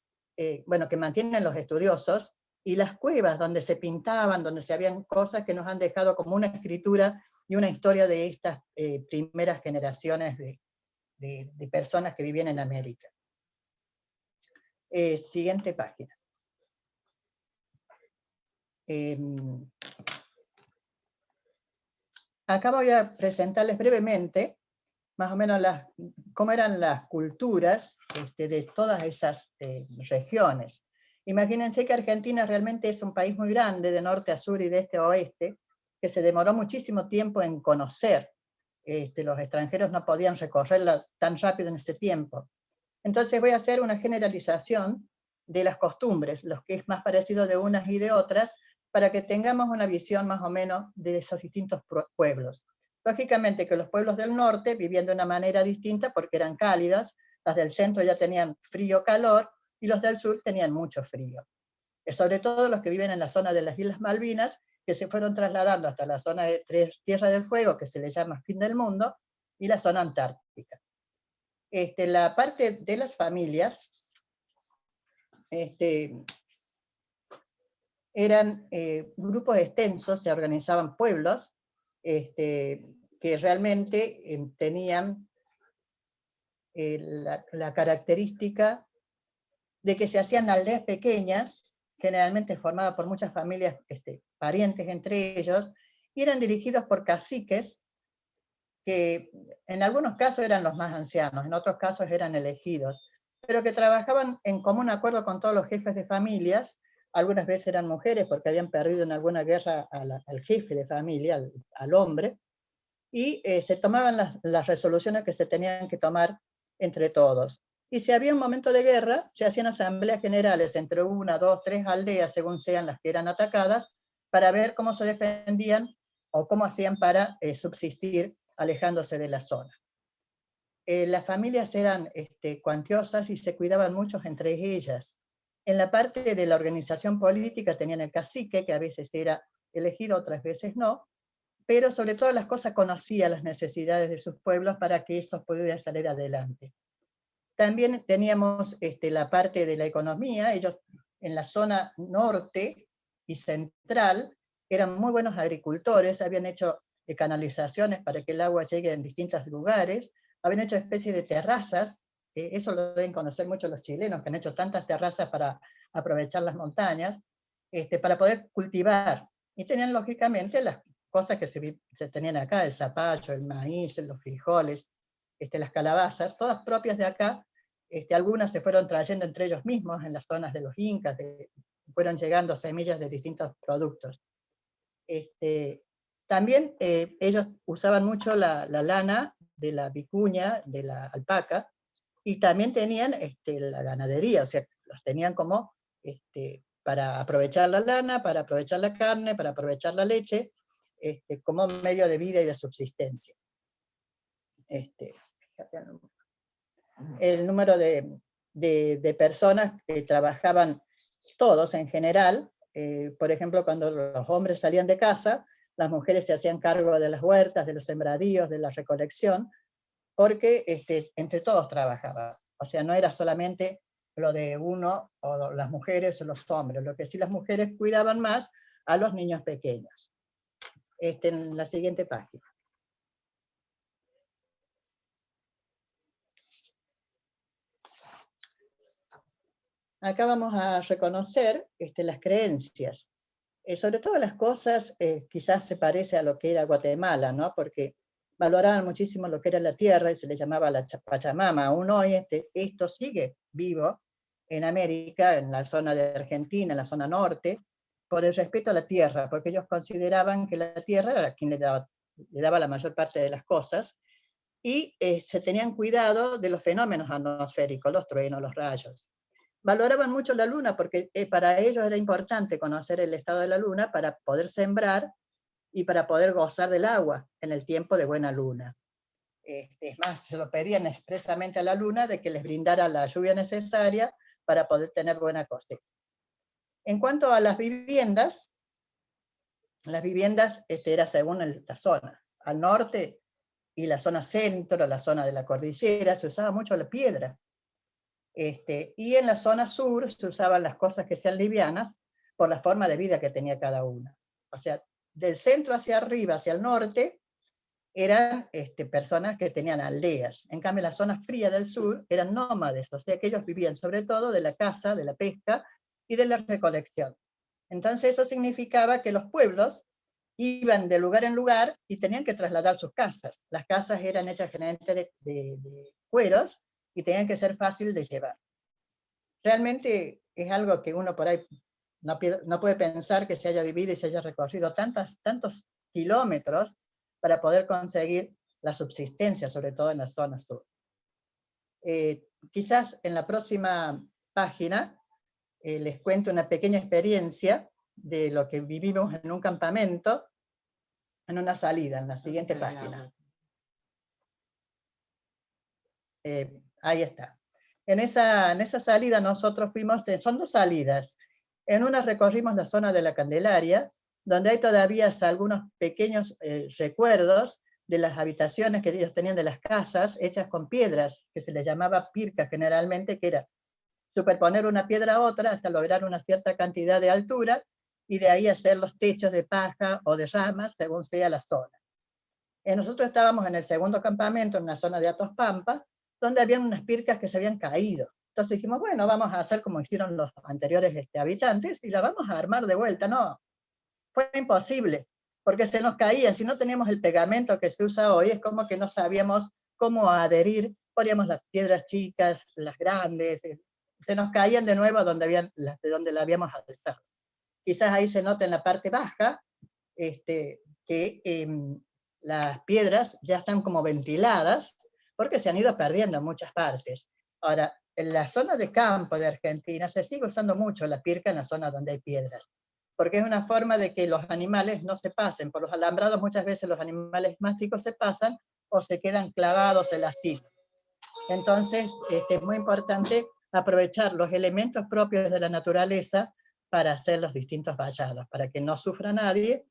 bueno, que mantienen los estudiosos, y las cuevas donde se pintaban, donde se habían cosas que nos han dejado como una escritura y una historia de estas primeras generaciones de personas que vivían en América. Siguiente página. Acá voy a presentarles brevemente más o menos cómo eran las culturas de todas esas regiones. Imagínense que Argentina realmente es un país muy grande, de norte a sur y de este a oeste, que se demoró muchísimo tiempo en conocer. Los extranjeros no podían recorrerla tan rápido en ese tiempo. Entonces voy a hacer una generalización de las costumbres, lo que es más parecido de unas y de otras, para que tengamos una visión más o menos de esos distintos pueblos. Lógicamente que los pueblos del norte vivían de una manera distinta porque eran cálidas, las del centro ya tenían frío-calor, y los del sur tenían mucho frío. Sobre todo los que viven en la zona de las Islas Malvinas, que se fueron trasladando hasta la zona de Tierra del Fuego, que se le llama Fin del Mundo, y la zona antártica. La parte de las familias, eran grupos extensos, se organizaban pueblos, que realmente tenían la característica de que se hacían aldeas pequeñas, generalmente formadas por muchas familias parientes entre ellos, y eran dirigidos por caciques, que en algunos casos eran los más ancianos, en otros casos eran elegidos, pero que trabajaban en común acuerdo con todos los jefes de familias. Algunas veces eran mujeres porque habían perdido en alguna guerra al jefe de familia, al hombre, y se tomaban las resoluciones que se tenían que tomar entre todos. Y si había un momento de guerra, se hacían asambleas generales entre 1, 2, 3 aldeas, según sean las que eran atacadas, para ver cómo se defendían o cómo hacían para subsistir alejándose de la zona. Las familias eran cuantiosas y se cuidaban mucho entre ellas. En la parte de la organización política tenían el cacique, que a veces era elegido, otras veces no, pero sobre todas las cosas conocía las necesidades de sus pueblos para que esos pudieran salir adelante. También teníamos la parte de la economía. Ellos en la zona norte y central eran muy buenos agricultores, habían hecho canalizaciones para que el agua llegue en distintos lugares, habían hecho especies de terrazas, eso lo deben conocer mucho los chilenos, que han hecho tantas terrazas para aprovechar las montañas, para poder cultivar. Y tenían lógicamente las cosas que se tenían acá, el zapallo, el maíz, los frijoles, las calabazas, todas propias de acá. Algunas se fueron trayendo entre ellos mismos en las zonas de los incas, fueron llegando semillas de distintos productos. También ellos usaban mucho la lana de la vicuña, de la alpaca, y también tenían la ganadería, o sea, los tenían como para aprovechar la lana, para aprovechar la carne, para aprovechar la leche, como medio de vida y de subsistencia. El número de personas que trabajaban, todos en general, por ejemplo, cuando los hombres salían de casa, las mujeres se hacían cargo de las huertas, de los sembradíos, de la recolección, porque entre todos trabajaban. O sea, no era solamente lo de uno, o las mujeres o los hombres, lo que sí las mujeres cuidaban más a los niños pequeños. En la siguiente página. Acá vamos a reconocer las creencias. Sobre todo las cosas, quizás se parece a lo que era Guatemala, ¿no? Porque valoraban muchísimo lo que era la tierra y se le llamaba la Pachamama. Aún hoy esto sigue vivo en América, en la zona de Argentina, en la zona norte, por el respeto a la tierra, porque ellos consideraban que la tierra era quien le daba la mayor parte de las cosas, y se tenían cuidado de los fenómenos atmosféricos, los truenos, los rayos. Valoraban mucho la luna porque para ellos era importante conocer el estado de la luna para poder sembrar y para poder gozar del agua en el tiempo de buena luna. Es más, se lo pedían expresamente a la luna de que les brindara la lluvia necesaria para poder tener buena cosecha. En cuanto a las viviendas era según la zona. Al norte y la zona centro, la zona de la cordillera, se usaba mucho la piedra. Y en la zona sur se usaban las cosas que sean livianas por la forma de vida que tenía cada una. O sea, del centro hacia arriba, hacia el norte, eran personas que tenían aldeas. En cambio, la zona fría del sur eran nómades, o sea que ellos vivían sobre todo de la caza, de la pesca y de la recolección. Entonces eso significaba que los pueblos iban de lugar en lugar y tenían que trasladar sus casas. Las casas eran hechas generalmente de cueros, y tenían que ser fácil de llevar. Realmente es algo que uno por ahí no puede pensar que se haya vivido y se haya recorrido tantos kilómetros para poder conseguir la subsistencia, sobre todo en la zona sur. Quizás en la próxima página les cuento una pequeña experiencia de lo que vivimos en un campamento, en una salida, en la siguiente página. Ahí está. En esa salida nosotros fuimos, son dos salidas. En una recorrimos la zona de la Candelaria, donde hay todavía algunos pequeños recuerdos de las habitaciones que ellos tenían de las casas, hechas con piedras, que se les llamaba pircas generalmente, que era superponer una piedra a otra hasta lograr una cierta cantidad de altura, y de ahí hacer los techos de paja o de ramas, según sea la zona. Nosotros estábamos en el segundo campamento, en una zona de Atos Pampa, donde habían unas pircas que se habían caído. Entonces dijimos, bueno, vamos a hacer como hicieron los anteriores habitantes, y la vamos a armar de vuelta. No, fue imposible, porque se nos caían. Si no teníamos el pegamento que se usa hoy, es como que no sabíamos cómo adherir, poníamos las piedras chicas, las grandes, se nos caían de nuevo de donde la habíamos alzado. Quizás ahí se nota en la parte baja que las piedras ya están como ventiladas, porque se han ido perdiendo en muchas partes. Ahora, en la zona de campo de Argentina se sigue usando mucho la pirca en la zona donde hay piedras, porque es una forma de que los animales no se pasen. Por los alambrados muchas veces los animales más chicos se pasan o se quedan clavados, se lastiman. Entonces es muy importante aprovechar los elementos propios de la naturaleza para hacer los distintos vallados, para que no sufra nadie,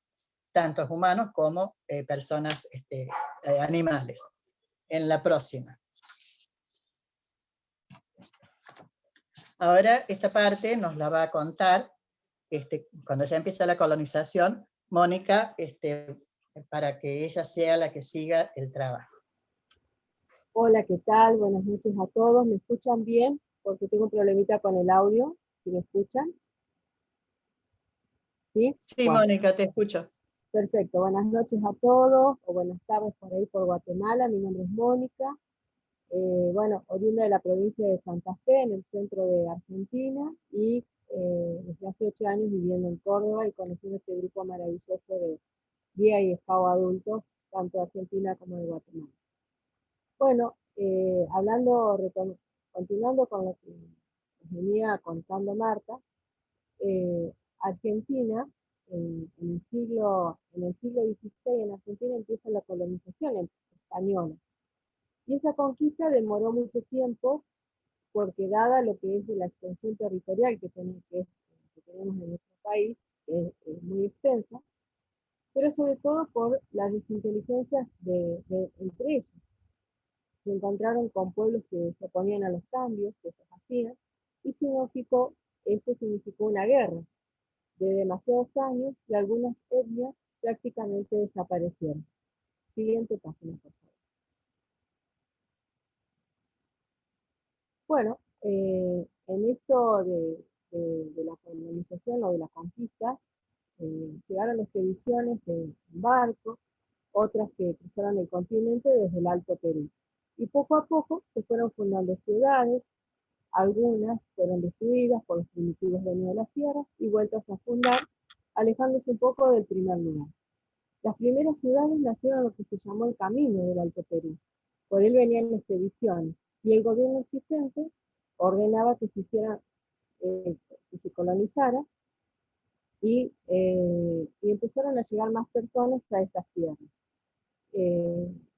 tanto humanos como personas, animales. En la próxima. Ahora esta parte nos la va a contar, cuando ya empieza la colonización, Mónica, para que ella sea la que siga el trabajo. Hola, ¿qué tal? Buenas noches a todos. ¿Me escuchan bien? Porque tengo un problemita con el audio. ¿Sí me escuchan? ¿Sí? Sí, Bueno. Mónica, te escucho. Perfecto. Buenas noches a todos, o buenas tardes por ahí por Guatemala. Mi nombre es Mónica. Bueno, oriunda de la provincia de Santa Fe, en el centro de Argentina, y desde hace 8 años viviendo en Córdoba y conociendo este grupo maravilloso de guía y scout adultos, tanto de Argentina como de Guatemala. Bueno, continuando con lo que nos venía contando Marta, Argentina, en el siglo XVI, en Argentina empieza la colonización española. Y esa conquista demoró mucho tiempo, porque dada lo que es de la extensión territorial que tenemos en nuestro país, que es muy extensa, pero sobre todo por las desinteligencias entre ellos. Se encontraron con pueblos que se oponían a los cambios que se hacían, y eso significó una guerra de demasiados años, y algunas etnias prácticamente desaparecieron. Siguiente página, por favor. Bueno, en esto de la colonización o de la conquista, llegaron expediciones de barco, otras que cruzaron el continente desde el Alto Perú. Y poco a poco se fueron fundando ciudades, algunas fueron destruidas por los primitivos dueños de las tierras y vueltas a fundar, alejándose un poco del primer lugar. Las primeras ciudades nacieron en lo que se llamó el Camino del Alto Perú. Por él venían expediciones, y el gobierno existente ordenaba que se colonizara, y empezaron a llegar más personas a estas tierras.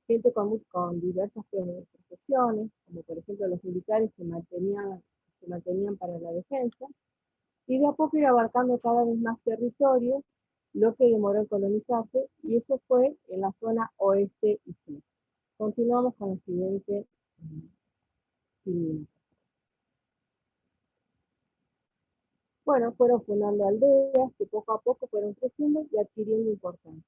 Gente con diversas profesiones, como por ejemplo los militares que se mantenían para la defensa, y de a poco ir abarcando cada vez más territorio, lo que demoró en colonizarse, y eso fue en la zona oeste y sur. Continuamos con el siguiente cilindro. Bueno, fueron fundando aldeas que poco a poco fueron creciendo y adquiriendo importancia.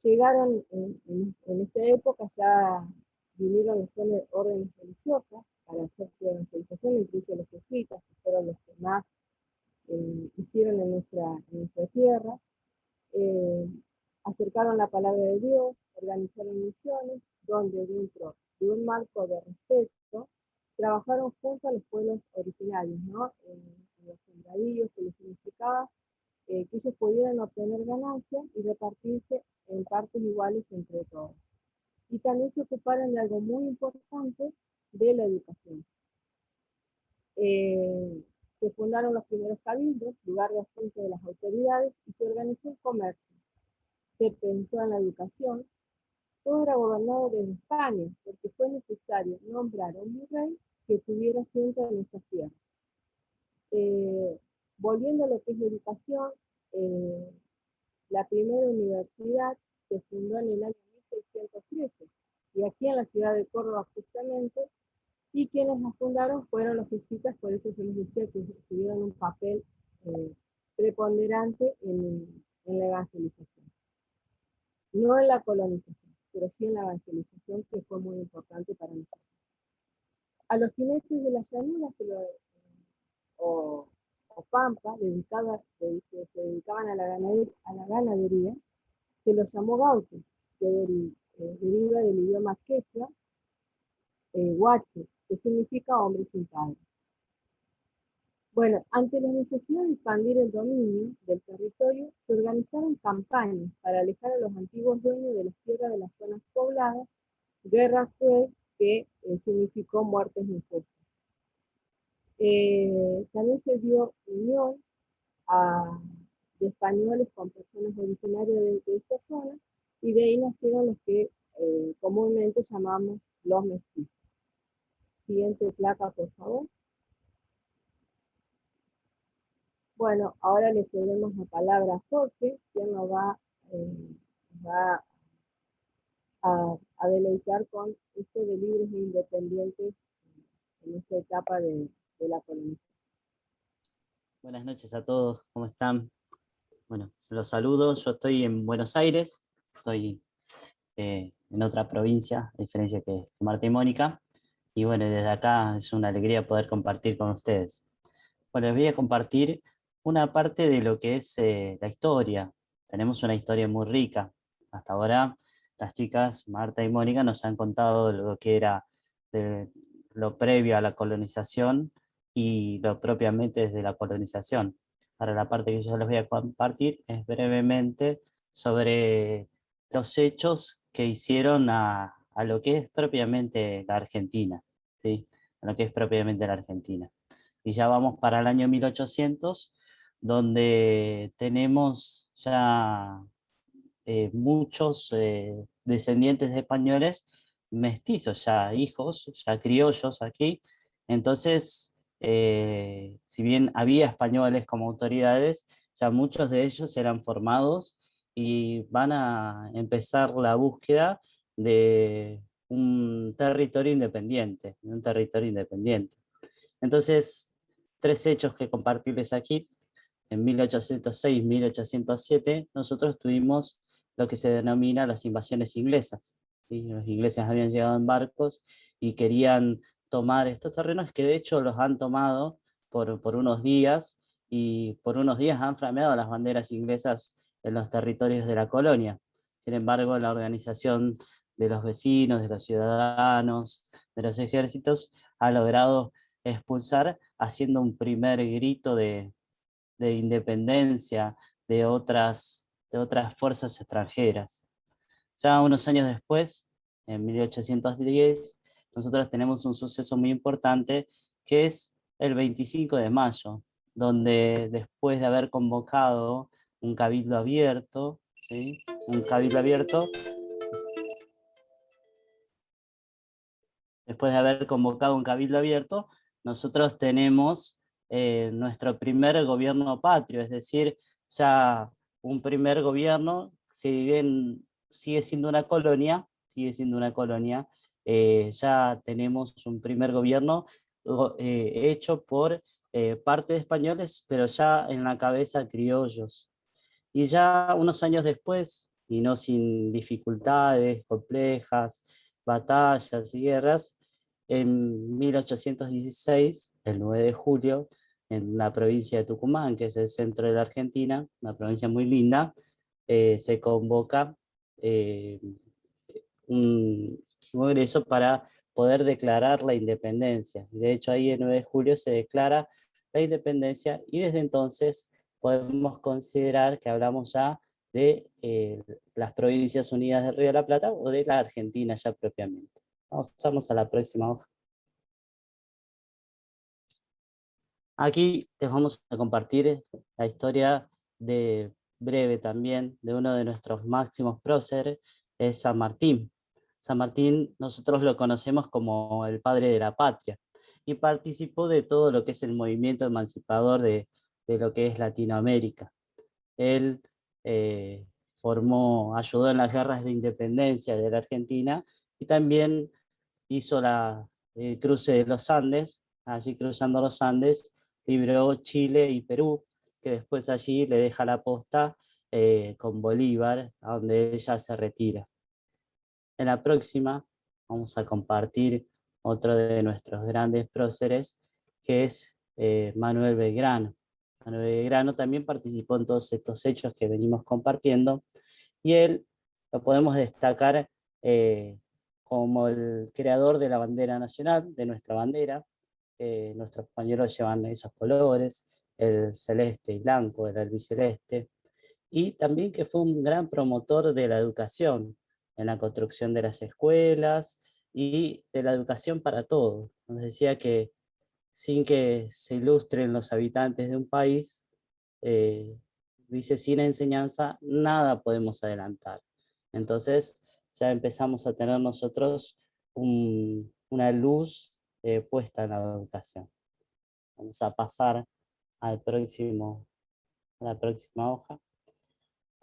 Llegaron en esta época, ya vinieron las órdenes religiosas para hacer su evangelización, incluso los jesuitas, que fueron los que más hicieron en nuestra tierra. Acercaron la palabra de Dios, organizaron misiones, donde dentro de un marco de respeto, trabajaron junto a los pueblos originarios, ¿no? En los sembradíos, que les significaba que ellos pudieran obtener ganancias y repartirse en partes iguales entre todos. Y también se ocuparon de algo muy importante, de la educación. Se fundaron los primeros cabildos, lugar de asunto de las autoridades, y se organizó el comercio. Se pensó en la educación. Todo era gobernado desde España, porque fue necesario nombrar a un rey que tuviera asiento en estas tierras. Volviendo a lo que es la educación, la primera universidad se fundó en el año 1613, y aquí en la ciudad de Córdoba justamente, y quienes la fundaron fueron los jesuitas. Por eso yo les decía que tuvieron un papel preponderante en la evangelización. No en la colonización, pero sí en la evangelización, que fue muy importante para nosotros. A los jinetes de la llanura o pampa, que se dedicaban a la ganadería, se los llamó gauchos, que deriva del idioma quechua, huache, que significa hombre sin padre. Bueno, ante la necesidad de expandir el dominio del territorio, se organizaron campañas para alejar a los antiguos dueños de las tierras de las zonas pobladas, guerra cruel que significó muertes injustas. También se dio unión de españoles con personas originarias de esta zona, y de ahí nacieron los que comúnmente llamamos los mestizos. Siguiente placa, por favor. Bueno, ahora le cedemos la palabra a Jorge, quien nos va a deleitar con esto de libres e independientes en esta etapa de la colonización. Buenas noches a todos, ¿cómo están? Bueno, se los saludo, yo estoy en Buenos Aires, estoy en otra provincia, a diferencia que Marta y Mónica, y bueno, desde acá es una alegría poder compartir con ustedes. Bueno, les voy a compartir una parte de lo que es la historia. Tenemos una historia muy rica. Hasta ahora las chicas Marta y Mónica nos han contado lo que era lo previo a la colonización y lo propiamente desde la colonización. Ahora la parte que yo les voy a compartir es brevemente sobre los hechos que hicieron a lo que es propiamente la Argentina, ¿sí? A lo que es propiamente la Argentina. Y ya vamos para el año 1800, donde tenemos ya muchos descendientes de españoles mestizos, ya hijos, ya criollos aquí. Entonces, si bien había españoles como autoridades, ya muchos de ellos eran formados y van a empezar la búsqueda de un territorio independiente, Entonces, tres hechos que compartirles aquí. En 1806-1807 nosotros tuvimos lo que se denomina las invasiones inglesas, ¿sí? Los ingleses habían llegado en barcos y querían tomar estos terrenos, que de hecho los han tomado por unos días, y por unos días han flameado las banderas inglesas en los territorios de la colonia. Sin embargo, la organización de los vecinos, de los ciudadanos, de los ejércitos, ha logrado expulsar, haciendo un primer grito de independencia de otras fuerzas extranjeras. Ya unos años después, en 1810, nosotros tenemos un suceso muy importante, que es el 25 de mayo, donde después de haber convocado un cabildo abierto, ¿sí? Después de haber convocado un cabildo abierto, nosotros tenemos nuestro primer gobierno patrio, es decir, ya un primer gobierno, si bien sigue siendo una colonia, ya tenemos un primer gobierno hecho por parte de españoles, pero ya en la cabeza criollos. Y ya unos años después, y no sin dificultades complejas, batallas y guerras, en 1816, el 9 de julio, en la provincia de Tucumán, que es el centro de la Argentina, una provincia muy linda, se convoca un congreso para poder declarar la independencia. De hecho, ahí el 9 de julio se declara la independencia, y desde entonces podemos considerar que hablamos ya de las Provincias Unidas del Río de la Plata, o de la Argentina ya propiamente. Vamos a la próxima hoja. Aquí les vamos a compartir la historia breve también de uno de nuestros máximos próceres, es San Martín. San Martín nosotros lo conocemos como el padre de la patria, y participó de todo lo que es el movimiento emancipador de lo que es Latinoamérica. Él ayudó en las guerras de independencia de la Argentina, y también hizo el cruce de los Andes. Allí, cruzando los Andes, libró Chile y Perú, que después allí le deja la posta con Bolívar, a donde ella se retira. En la próxima vamos a compartir otro de nuestros grandes próceres, que es Manuel Belgrano. Manuel Belgrano también participó en todos estos hechos que venimos compartiendo, y él lo podemos destacar como el creador de la bandera nacional, de nuestra bandera. Nuestros compañeros llevan esos colores, el celeste y blanco, el albiceleste, y también que fue un gran promotor de la educación, en la construcción de las escuelas y de la educación para todos. Nos decía que sin que se ilustren los habitantes de un país, dice, sin enseñanza nada podemos adelantar. Entonces ya empezamos a tener nosotros una luz puesta en la educación. Vamos a pasar a la próxima hoja.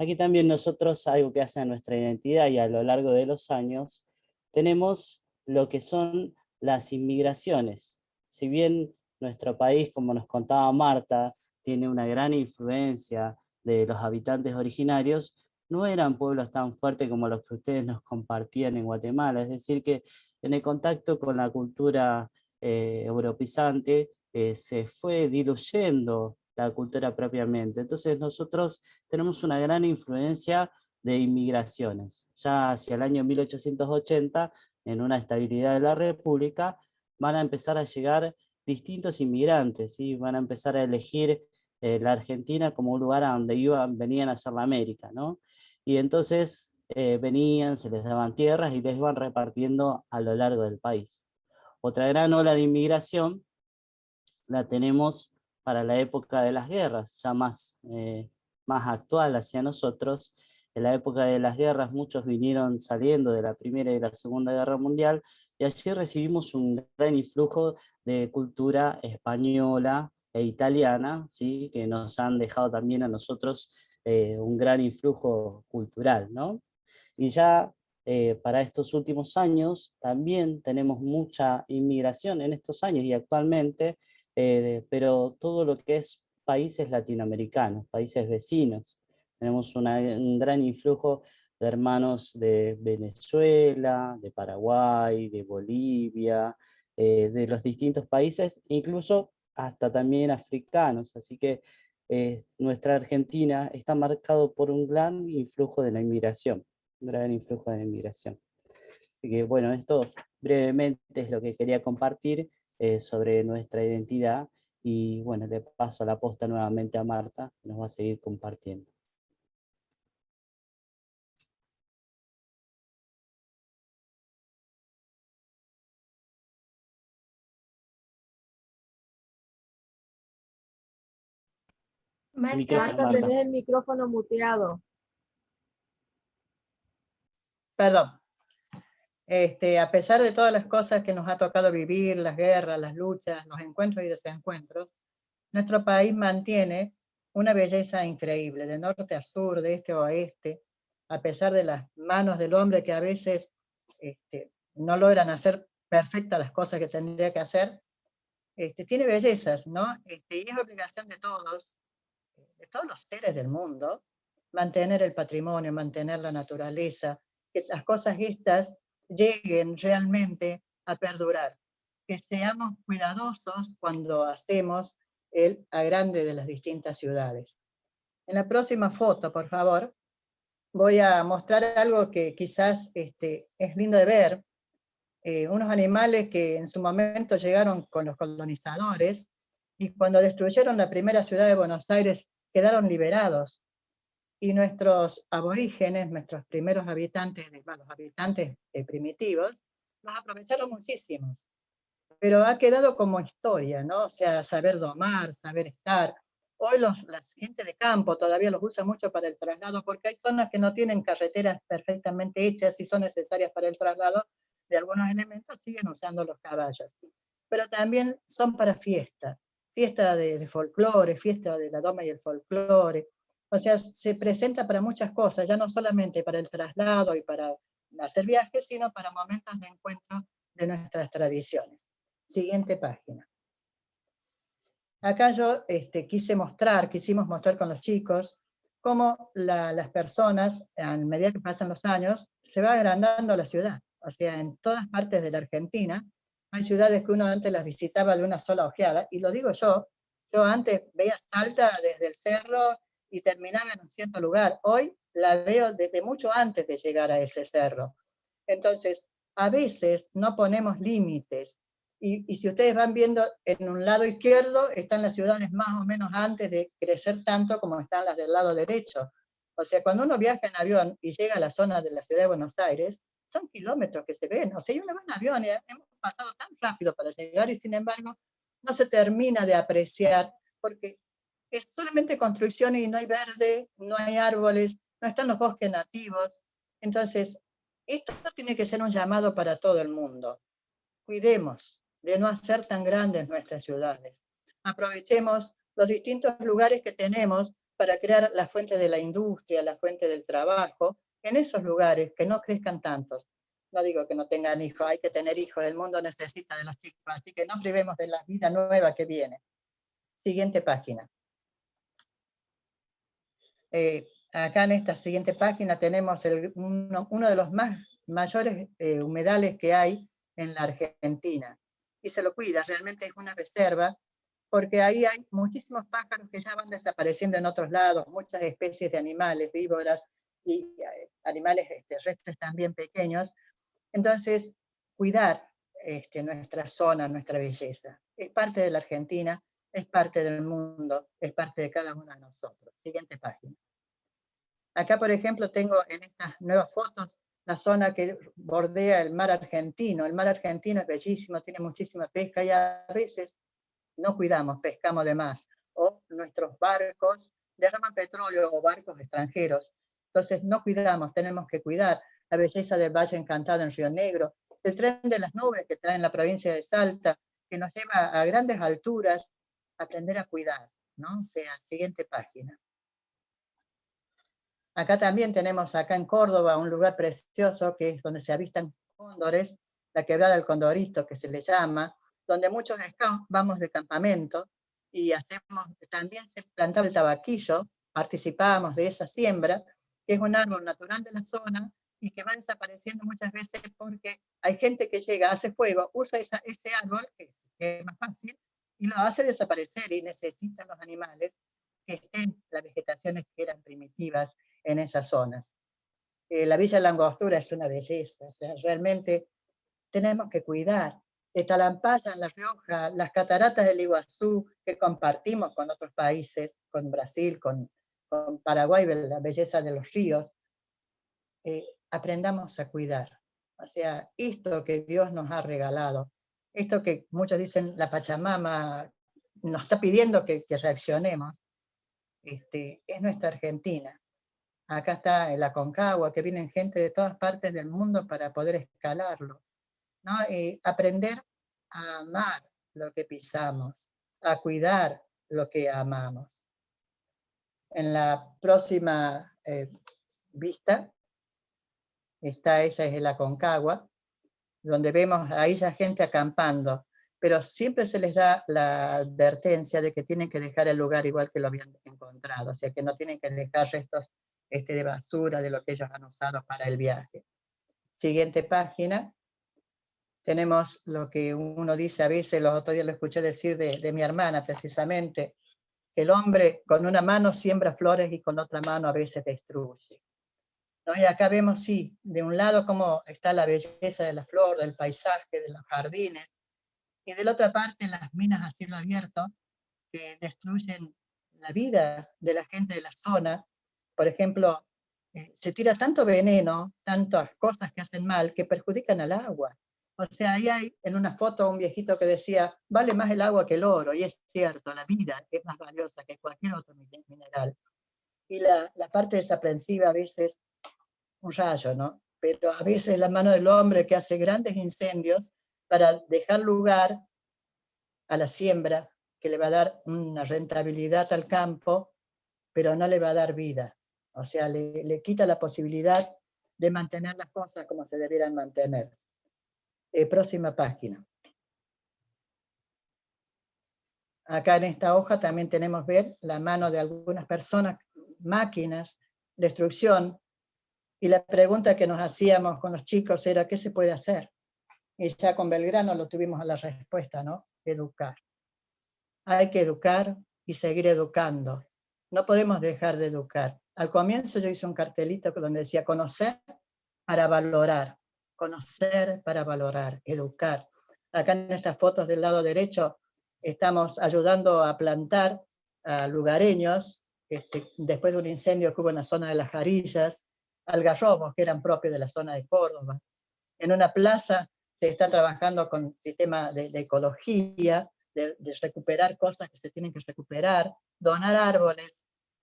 Aquí también nosotros, algo que hace a nuestra identidad y a lo largo de los años, tenemos lo que son las inmigraciones. Si bien nuestro país, como nos contaba Marta, tiene una gran influencia de los habitantes originarios, no eran pueblos tan fuertes como los que ustedes nos compartían en Guatemala. Es decir, que en el contacto con la cultura europeizante se fue diluyendo la cultura propiamente. Entonces nosotros tenemos una gran influencia de inmigraciones. Ya hacia el año 1880, en una estabilidad de la República, van a empezar a llegar distintos inmigrantes, ¿sí? Van a empezar a elegir la Argentina como un lugar a donde venían a hacer la América, ¿no? Y entonces venían, se les daban tierras y les van repartiendo a lo largo del país. Otra gran ola de inmigración la tenemos para la época de las guerras, ya más actual hacia nosotros. En la época de las guerras muchos vinieron saliendo de la Primera y la Segunda Guerra Mundial, y allí recibimos un gran influjo de cultura española e italiana, ¿sí? Que nos han dejado también a nosotros un gran influjo cultural, ¿no? Y ya para estos últimos años también tenemos mucha inmigración en estos años y actualmente, pero todo lo que es países latinoamericanos, países vecinos. Tenemos un gran influjo de hermanos de Venezuela, de Paraguay, de Bolivia, de los distintos países, incluso hasta también africanos. Así que nuestra Argentina está marcado por un gran influjo de la inmigración. Un gran influjo de la inmigración. Así que bueno, esto brevemente es lo que quería compartir sobre nuestra identidad, y bueno, le paso la posta nuevamente a Marta, que nos va a seguir compartiendo. Marta, tenés el micrófono muteado. Perdón. A pesar de todas las cosas que nos ha tocado vivir, las guerras, las luchas, los encuentros y desencuentros, nuestro país mantiene una belleza increíble, de norte a sur, de este a oeste, a pesar de las manos del hombre que a veces no logran hacer perfectas las cosas que tendría que hacer, tiene bellezas, ¿no? Y es obligación de todos los seres del mundo, mantener el patrimonio, mantener la naturaleza, que las cosas estas lleguen realmente a perdurar, que seamos cuidadosos cuando hacemos el agrande de las distintas ciudades. En la próxima foto, por favor, voy a mostrar algo que quizás es lindo de ver, unos animales que en su momento llegaron con los colonizadores, y cuando destruyeron la primera ciudad de Buenos Aires quedaron liberados. Y nuestros aborígenes, nuestros primeros habitantes, los habitantes primitivos, los aprovecharon muchísimo. Pero ha quedado como historia, ¿no? O sea, saber domar, saber estar. Hoy la gente de campo todavía los usa mucho para el traslado, porque hay zonas que no tienen carreteras perfectamente hechas y son necesarias para el traslado de algunos elementos, siguen usando los caballos. Pero también son para fiesta de folclore, fiesta de la doma y el folclore. O sea, se presenta para muchas cosas, ya no solamente para el traslado y para hacer viajes, sino para momentos de encuentro de nuestras tradiciones. Siguiente página. Acá yo quisimos mostrar con los chicos cómo las personas, a medida que pasan los años, se va agrandando la ciudad. O sea, en todas partes de la Argentina Hay ciudades que uno antes las visitaba de una sola ojeada, y lo digo yo antes veía Salta desde el cerro y terminaba en un cierto lugar. Hoy la veo desde mucho antes de llegar a ese cerro. Entonces, a veces no ponemos límites. Y si ustedes van viendo, en un lado izquierdo están las ciudades más o menos antes de crecer tanto como están las del lado derecho. O sea, cuando uno viaja en avión y llega a la zona de la ciudad de Buenos Aires, son kilómetros que se ven. O sea, uno va en avión y hemos pasado tan rápido para llegar y sin embargo no se termina de apreciar porque es solamente construcción y no hay verde, no hay árboles, no están los bosques nativos. Entonces, esto tiene que ser un llamado para todo el mundo. Cuidemos de no hacer tan grandes nuestras ciudades. Aprovechemos los distintos lugares que tenemos para crear la fuente de la industria, la fuente del trabajo, en esos lugares que no crezcan tantos. No digo que no tengan hijos, hay que tener hijos, el mundo necesita de los chicos, así que no privemos de la vida nueva que viene. Siguiente página. Acá en esta siguiente página tenemos uno de los mayores humedales que hay en la Argentina. Y se lo cuida, realmente es una reserva, porque ahí hay muchísimos pájaros que ya van desapareciendo en otros lados, muchas especies de animales, víboras y animales terrestres también pequeños. Entonces, cuidar nuestra zona, nuestra belleza. Es parte de la Argentina, es parte del mundo, es parte de cada uno de nosotros. Siguiente página. Acá, por ejemplo, tengo en estas nuevas fotos la zona que bordea el mar argentino. El mar argentino es bellísimo, tiene muchísima pesca y a veces no cuidamos, pescamos de más. O nuestros barcos derraman petróleo o barcos extranjeros. Entonces no cuidamos, tenemos que cuidar la belleza del Valle Encantado en Río Negro, el tren de las nubes que está en la provincia de Salta, que nos lleva a grandes alturas, aprender a cuidar, ¿no? O sea, siguiente página. Acá también tenemos, acá en Córdoba, un lugar precioso que es donde se avistan cóndores, la quebrada del Condorito, que se le llama, donde muchos scouts vamos de campamento y también se plantaba el tabaquillo, participábamos de esa siembra, que es un árbol natural de la zona y que va desapareciendo muchas veces porque hay gente que llega, hace fuego, usa ese árbol, que es más fácil, y lo hace desaparecer y necesitan los animales que estén las vegetaciones que eran primitivas en esas zonas. La Villa Langostura es una belleza, o sea, realmente tenemos que cuidar. Talampaya en La Rioja, las cataratas del Iguazú, que compartimos con otros países, con Brasil, con Paraguay, la belleza de los ríos, aprendamos a cuidar. O sea, esto que Dios nos ha regalado, esto que muchos dicen la Pachamama nos está pidiendo que reaccionemos, es nuestra Argentina. Acá está el Aconcagua, que vienen gente de todas partes del mundo para poder escalarlo, ¿no? Aprender a amar lo que pisamos, a cuidar lo que amamos. En la próxima vista, esa es el Aconcagua, donde vemos ahí ya gente acampando, pero siempre se les da la advertencia de que tienen que dejar el lugar igual que lo habían encontrado, o sea que no tienen que dejar restos de basura de lo que ellos han usado para el viaje. Siguiente página. Tenemos lo que uno dice a veces, los otros días lo escuché decir de mi hermana precisamente, que el hombre con una mano siembra flores y con otra mano a veces destruye, ¿no? Y acá vemos, sí, de un lado cómo está la belleza de la flor, del paisaje, de los jardines, y de la otra parte las minas a cielo abierto que destruyen la vida de la gente de la zona. Por ejemplo, se tira tanto veneno, tantas cosas que hacen mal, que perjudican al agua. O sea, ahí hay en una foto un viejito que decía, vale más el agua que el oro, y es cierto, la vida es más valiosa que cualquier otro mineral. Y la parte desaprensiva a veces, un rayo, ¿no? Pero a veces la mano del hombre que hace grandes incendios para dejar lugar a la siembra, que le va a dar una rentabilidad al campo, pero no le va a dar vida. O sea, le quita la posibilidad de mantener las cosas como se debieran mantener. Próxima página. Acá en esta hoja también tenemos ver la mano de algunas personas, máquinas, destrucción, y la pregunta que nos hacíamos con los chicos era, ¿qué se puede hacer? Y ya con Belgrano lo tuvimos a la respuesta, ¿no? Educar. Hay que educar y seguir educando. No podemos dejar de educar. Al comienzo yo hice un cartelito donde decía conocer para valorar, educar. Acá en estas fotos del lado derecho estamos ayudando a plantar a lugareños, después de un incendio que hubo en la zona de Las Jarillas, algarrobos que eran propios de la zona de Córdoba. En una plaza se está trabajando con sistema de ecología, de recuperar cosas que se tienen que recuperar, donar árboles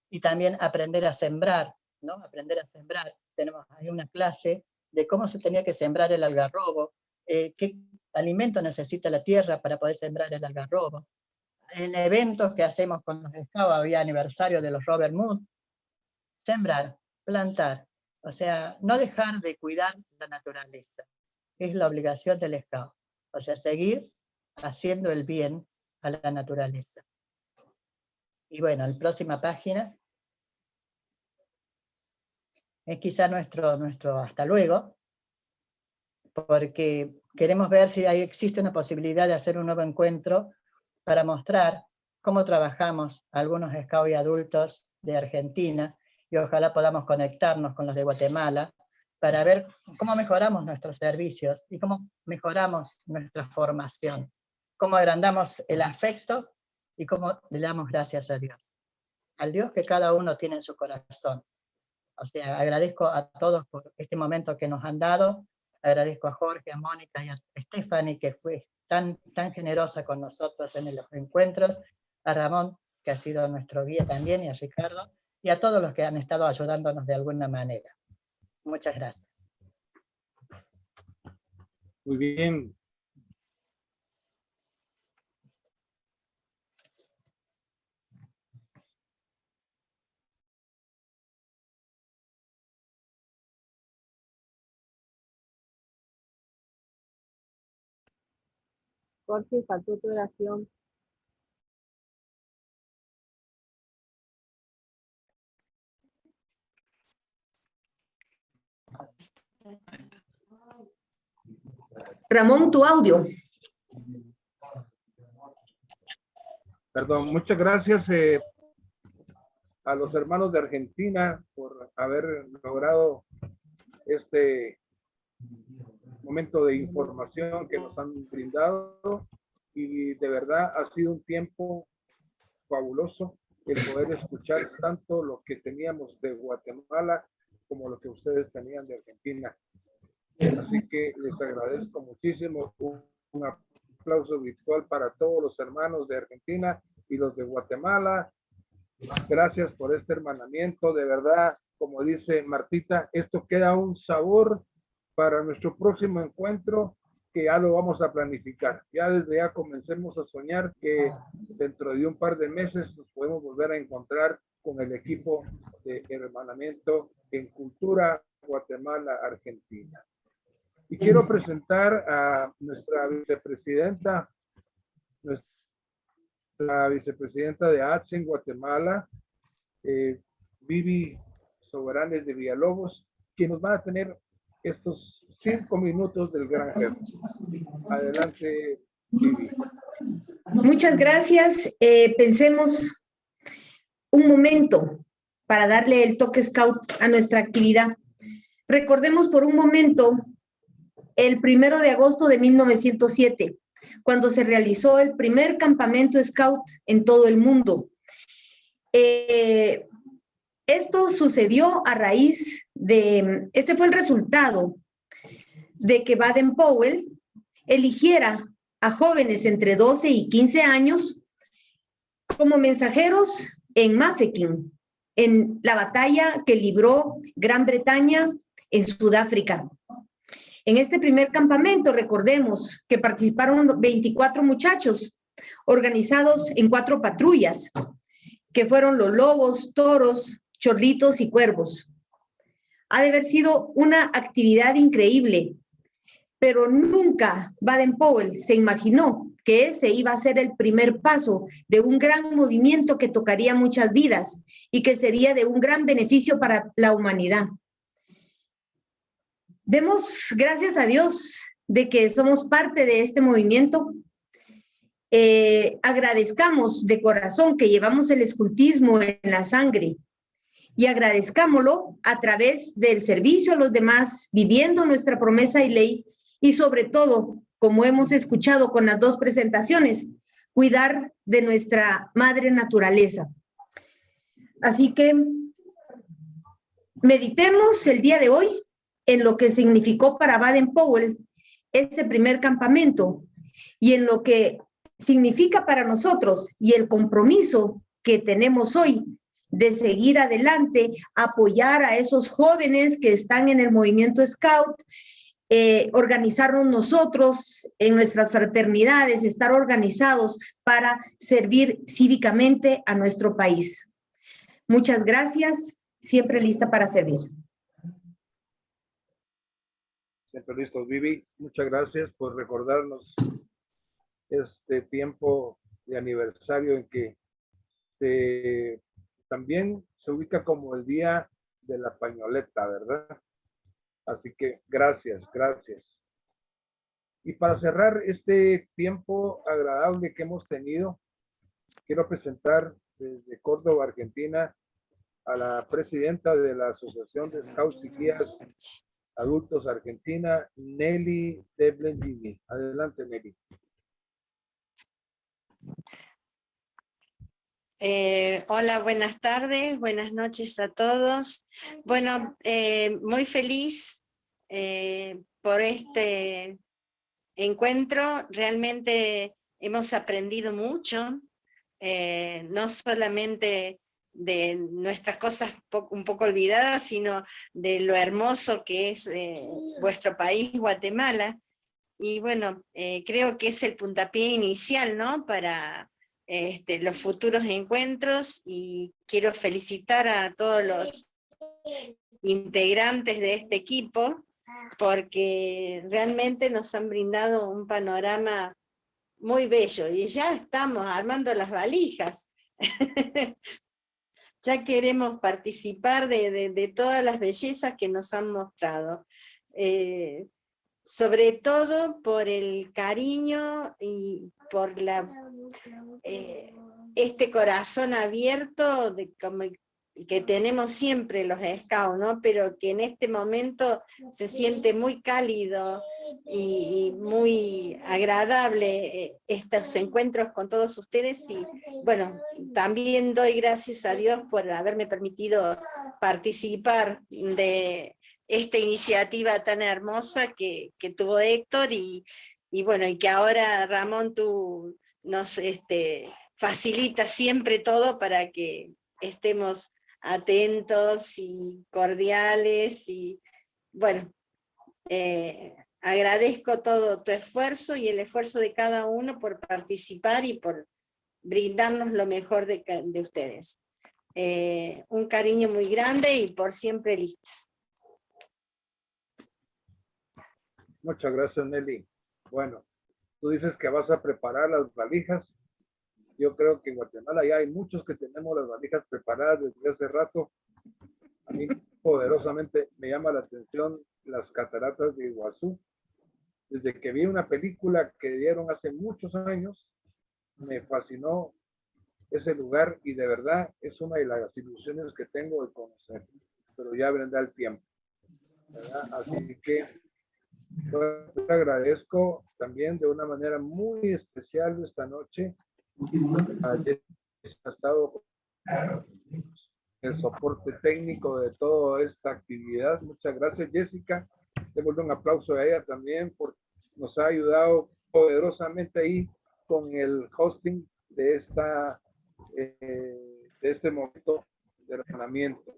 y también aprender a sembrar, ¿no? Aprender a sembrar. Tenemos ahí una clase de cómo se tenía que sembrar el algarrobo, qué alimento necesita la tierra para poder sembrar el algarrobo. En eventos que hacemos con los scouts, había aniversario de los Robert Mood, sembrar, plantar, o sea, no dejar de cuidar la naturaleza, es la obligación del scout, o sea, seguir haciendo el bien a la naturaleza. Y bueno, la próxima página es quizá nuestro hasta luego, porque queremos ver si ahí existe una posibilidad de hacer un nuevo encuentro para mostrar cómo trabajamos algunos scouts y adultos de Argentina, y ojalá podamos conectarnos con los de Guatemala para ver cómo mejoramos nuestros servicios y cómo mejoramos nuestra formación, cómo agrandamos el afecto y cómo le damos gracias a Dios. Al Dios que cada uno tiene en su corazón. O sea, agradezco a todos por este momento que nos han dado, agradezco a Jorge, a Mónica y a Stephanie, que fue tan generosa con nosotros en los encuentros, a Ramón, que ha sido nuestro guía también, y a Ricardo, y a todos los que han estado ayudándonos de alguna manera. Muchas gracias. Muy bien. Jorge, faltó tu oración. Ramón, tu audio. Perdón, muchas gracias a los hermanos de Argentina por haber logrado este momento de información que nos han brindado, y de verdad ha sido un tiempo fabuloso el poder escuchar tanto lo que teníamos de Guatemala como lo que ustedes tenían de Argentina. Así que les agradezco muchísimo. Un aplauso virtual para todos los hermanos de Argentina y los de Guatemala. Gracias por este hermanamiento. De verdad, como dice Martita, esto queda un sabor para nuestro próximo encuentro, que ya lo vamos a planificar. Ya desde ya comencemos a soñar que dentro de un par de meses nos podemos volver a encontrar con el equipo de hermanamiento en Cultura Guatemala Argentina. Y quiero presentar a nuestra vicepresidenta de ATSE en Guatemala, Vivi Soberanes de Villalobos, quien nos va a tener estos 5 minutos del gran jefe. Adelante, Vivi. Muchas gracias. Pensemos un momento para darle el toque scout a nuestra actividad. Recordemos por un momento el 1 de agosto de 1907, cuando se realizó el primer campamento scout en todo el mundo. Esto sucedió a raíz de, este fue el resultado de que Baden-Powell eligiera a jóvenes entre 12 y 15 años como mensajeros en Mafeking, en la batalla que libró Gran Bretaña en Sudáfrica. En este primer campamento, recordemos que participaron 24 muchachos organizados en 4 patrullas, que fueron los lobos, toros, chorlitos y cuervos. Ha de haber sido una actividad increíble, pero nunca Baden-Powell se imaginó que ese iba a ser el primer paso de un gran movimiento que tocaría muchas vidas y que sería de un gran beneficio para la humanidad. Demos gracias a Dios de que somos parte de este movimiento. Agradezcamos de corazón que llevamos el escultismo en la sangre y agradezcámoslo a través del servicio a los demás, viviendo nuestra promesa y ley, y sobre todo, como hemos escuchado con las dos presentaciones, cuidar de nuestra madre naturaleza. Así que meditemos el día de hoy en lo que significó para Baden-Powell ese primer campamento y en lo que significa para nosotros y el compromiso que tenemos hoy de seguir adelante, apoyar a esos jóvenes que están en el movimiento Scout, organizarnos nosotros en nuestras fraternidades, estar organizados para servir cívicamente a nuestro país. Muchas gracias, siempre lista para servir. Siempre listo, Vivi. Muchas gracias por recordarnos este tiempo de aniversario en que también se ubica como el día de la pañoleta, ¿verdad? Así que gracias, gracias. Y para cerrar este tiempo agradable que hemos tenido, quiero presentar desde Córdoba, Argentina, a la presidenta de la Asociación de Scouts y Guías Adultos Argentina, Nelly Deblendini. Adelante, Nelly. Hola, buenas tardes, buenas noches a todos. Bueno, muy feliz por este encuentro. Realmente hemos aprendido mucho, no solamente de nuestras cosas un poco olvidadas, sino de lo hermoso que es vuestro país, Guatemala. Y bueno, creo que es el puntapié inicial, ¿no?, para los futuros encuentros, y quiero felicitar a todos los integrantes de este equipo, porque realmente nos han brindado un panorama muy bello, y ya estamos armando las valijas. Ya queremos participar de todas las bellezas que nos han mostrado. Sobre todo por el cariño y por este corazón abierto como que tenemos siempre los Scouts, ¿no? Pero que en este momento se siente muy cálido y muy agradable estos encuentros con todos ustedes. Y bueno, también doy gracias a Dios por haberme permitido participar de esta iniciativa tan hermosa que tuvo Héctor, y bueno, y que ahora, Ramón, tú nos facilitas siempre todo para que estemos atentos y cordiales, y bueno, agradezco todo tu esfuerzo y el esfuerzo de cada uno por participar y por brindarnos lo mejor de ustedes. Un cariño muy grande y por siempre listos. Muchas gracias, Nelly. Bueno, tú dices que vas a preparar las valijas. Yo creo que en Guatemala ya hay muchos que tenemos las valijas preparadas desde hace rato. A mí poderosamente me llama la atención las cataratas de Iguazú. Desde que vi una película que dieron hace muchos años, me fascinó ese lugar, y de verdad es una de las ilusiones que tengo de conocer, pero ya vendrá el tiempo, ¿verdad? Así que yo te agradezco también de una manera muy especial esta noche. Ha estado el soporte técnico de toda esta actividad. Muchas gracias, Jessica. Démosle un aplauso a ella también, porque nos ha ayudado poderosamente ahí con el hosting de este momento de entrenamiento.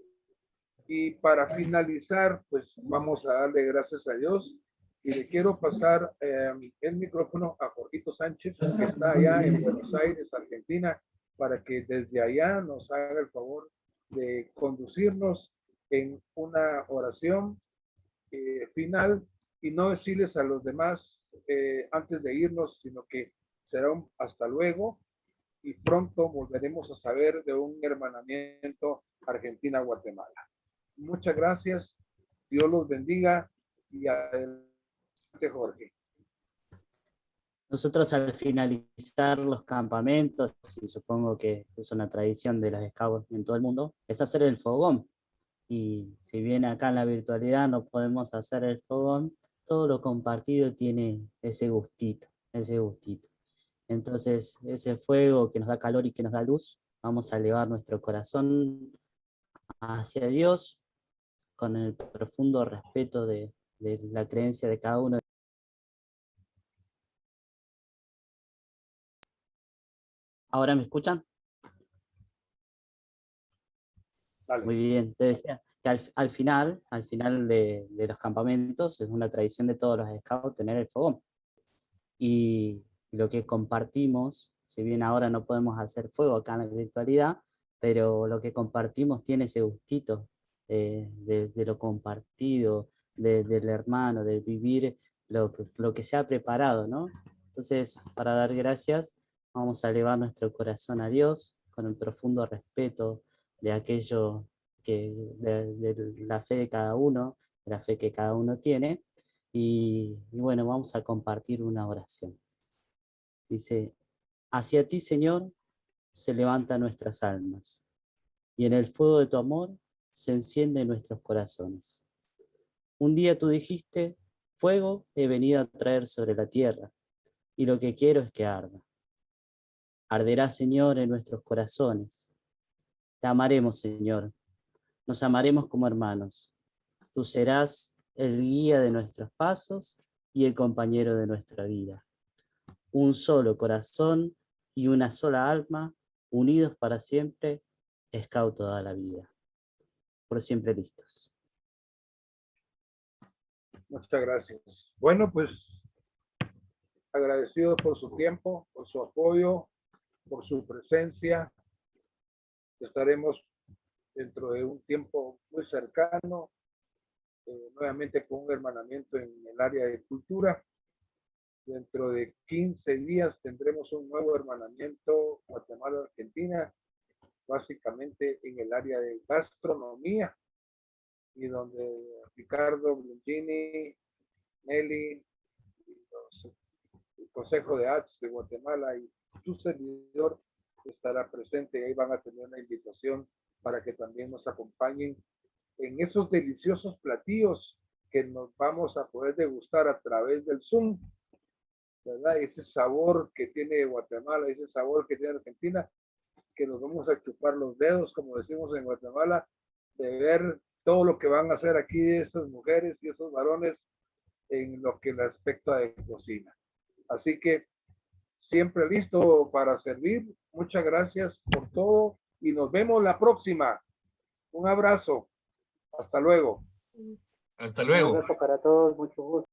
Y para finalizar, pues vamos a darle gracias a Dios, y le quiero pasar el micrófono a Jorgito Sánchez, que está allá en Buenos Aires, Argentina, para que desde allá nos haga el favor de conducirnos en una oración final, y no decirles a los demás antes de irnos, sino que será un hasta luego, y pronto volveremos a saber de un hermanamiento Argentina-Guatemala. Muchas gracias, Dios los bendiga, y adelante, Jorge. Nosotros al finalizar los campamentos, y supongo que es una tradición de los scouts en todo el mundo, es hacer el fogón. Y si bien acá en la virtualidad no podemos hacer el fogón, todo lo compartido tiene ese gustito, ese gustito. Entonces, ese fuego que nos da calor y que nos da luz, vamos a elevar nuestro corazón hacia Dios con el profundo respeto de la creencia de cada uno. ¿Ahora me escuchan? Dale. Muy bien, te decía que al final de los campamentos es una tradición de todos los scouts tener el fogón. Y lo que compartimos, si bien ahora no podemos hacer fuego acá en la virtualidad, pero lo que compartimos tiene ese gustito de lo compartido, del hermano, de vivir lo que se ha preparado, ¿no? Entonces, para dar gracias, vamos a elevar nuestro corazón a Dios con el profundo respeto de aquello de la fe de cada uno, de la fe que cada uno tiene, y bueno, vamos a compartir una oración. Dice: hacia ti, Señor, se levantan nuestras almas, y en el fuego de tu amor se encienden nuestros corazones. Un día tú dijiste: fuego he venido a traer sobre la tierra, y lo que quiero es que arda. Arderá, Señor, en nuestros corazones. Te amaremos, Señor. Nos amaremos como hermanos. Tú serás el guía de nuestros pasos y el compañero de nuestra vida. Un solo corazón y una sola alma, unidos para siempre, Scout toda la vida. Por siempre listos. Muchas gracias. Bueno, pues agradecido por su tiempo, por su apoyo, por su presencia. Estaremos dentro de un tiempo muy cercano, nuevamente con un hermanamiento en el área de cultura. Dentro de 15 días tendremos un nuevo hermanamiento Guatemala-Argentina, básicamente en el área de gastronomía, y donde Ricardo Blungini, Nelly, el Consejo de Arts de Guatemala y su servidor estará presente, y ahí van a tener una invitación para que también nos acompañen en esos deliciosos platillos que nos vamos a poder degustar a través del Zoom, ¿verdad? Ese sabor que tiene Guatemala, ese sabor que tiene Argentina, que nos vamos a chupar los dedos, como decimos en Guatemala, de ver todo lo que van a hacer aquí esas mujeres y esos varones en lo que respecta de cocina. Así que siempre listo para servir. Muchas gracias por todo y nos vemos la próxima. Un abrazo. Hasta luego. Hasta luego. Un abrazo para todos, mucho gusto.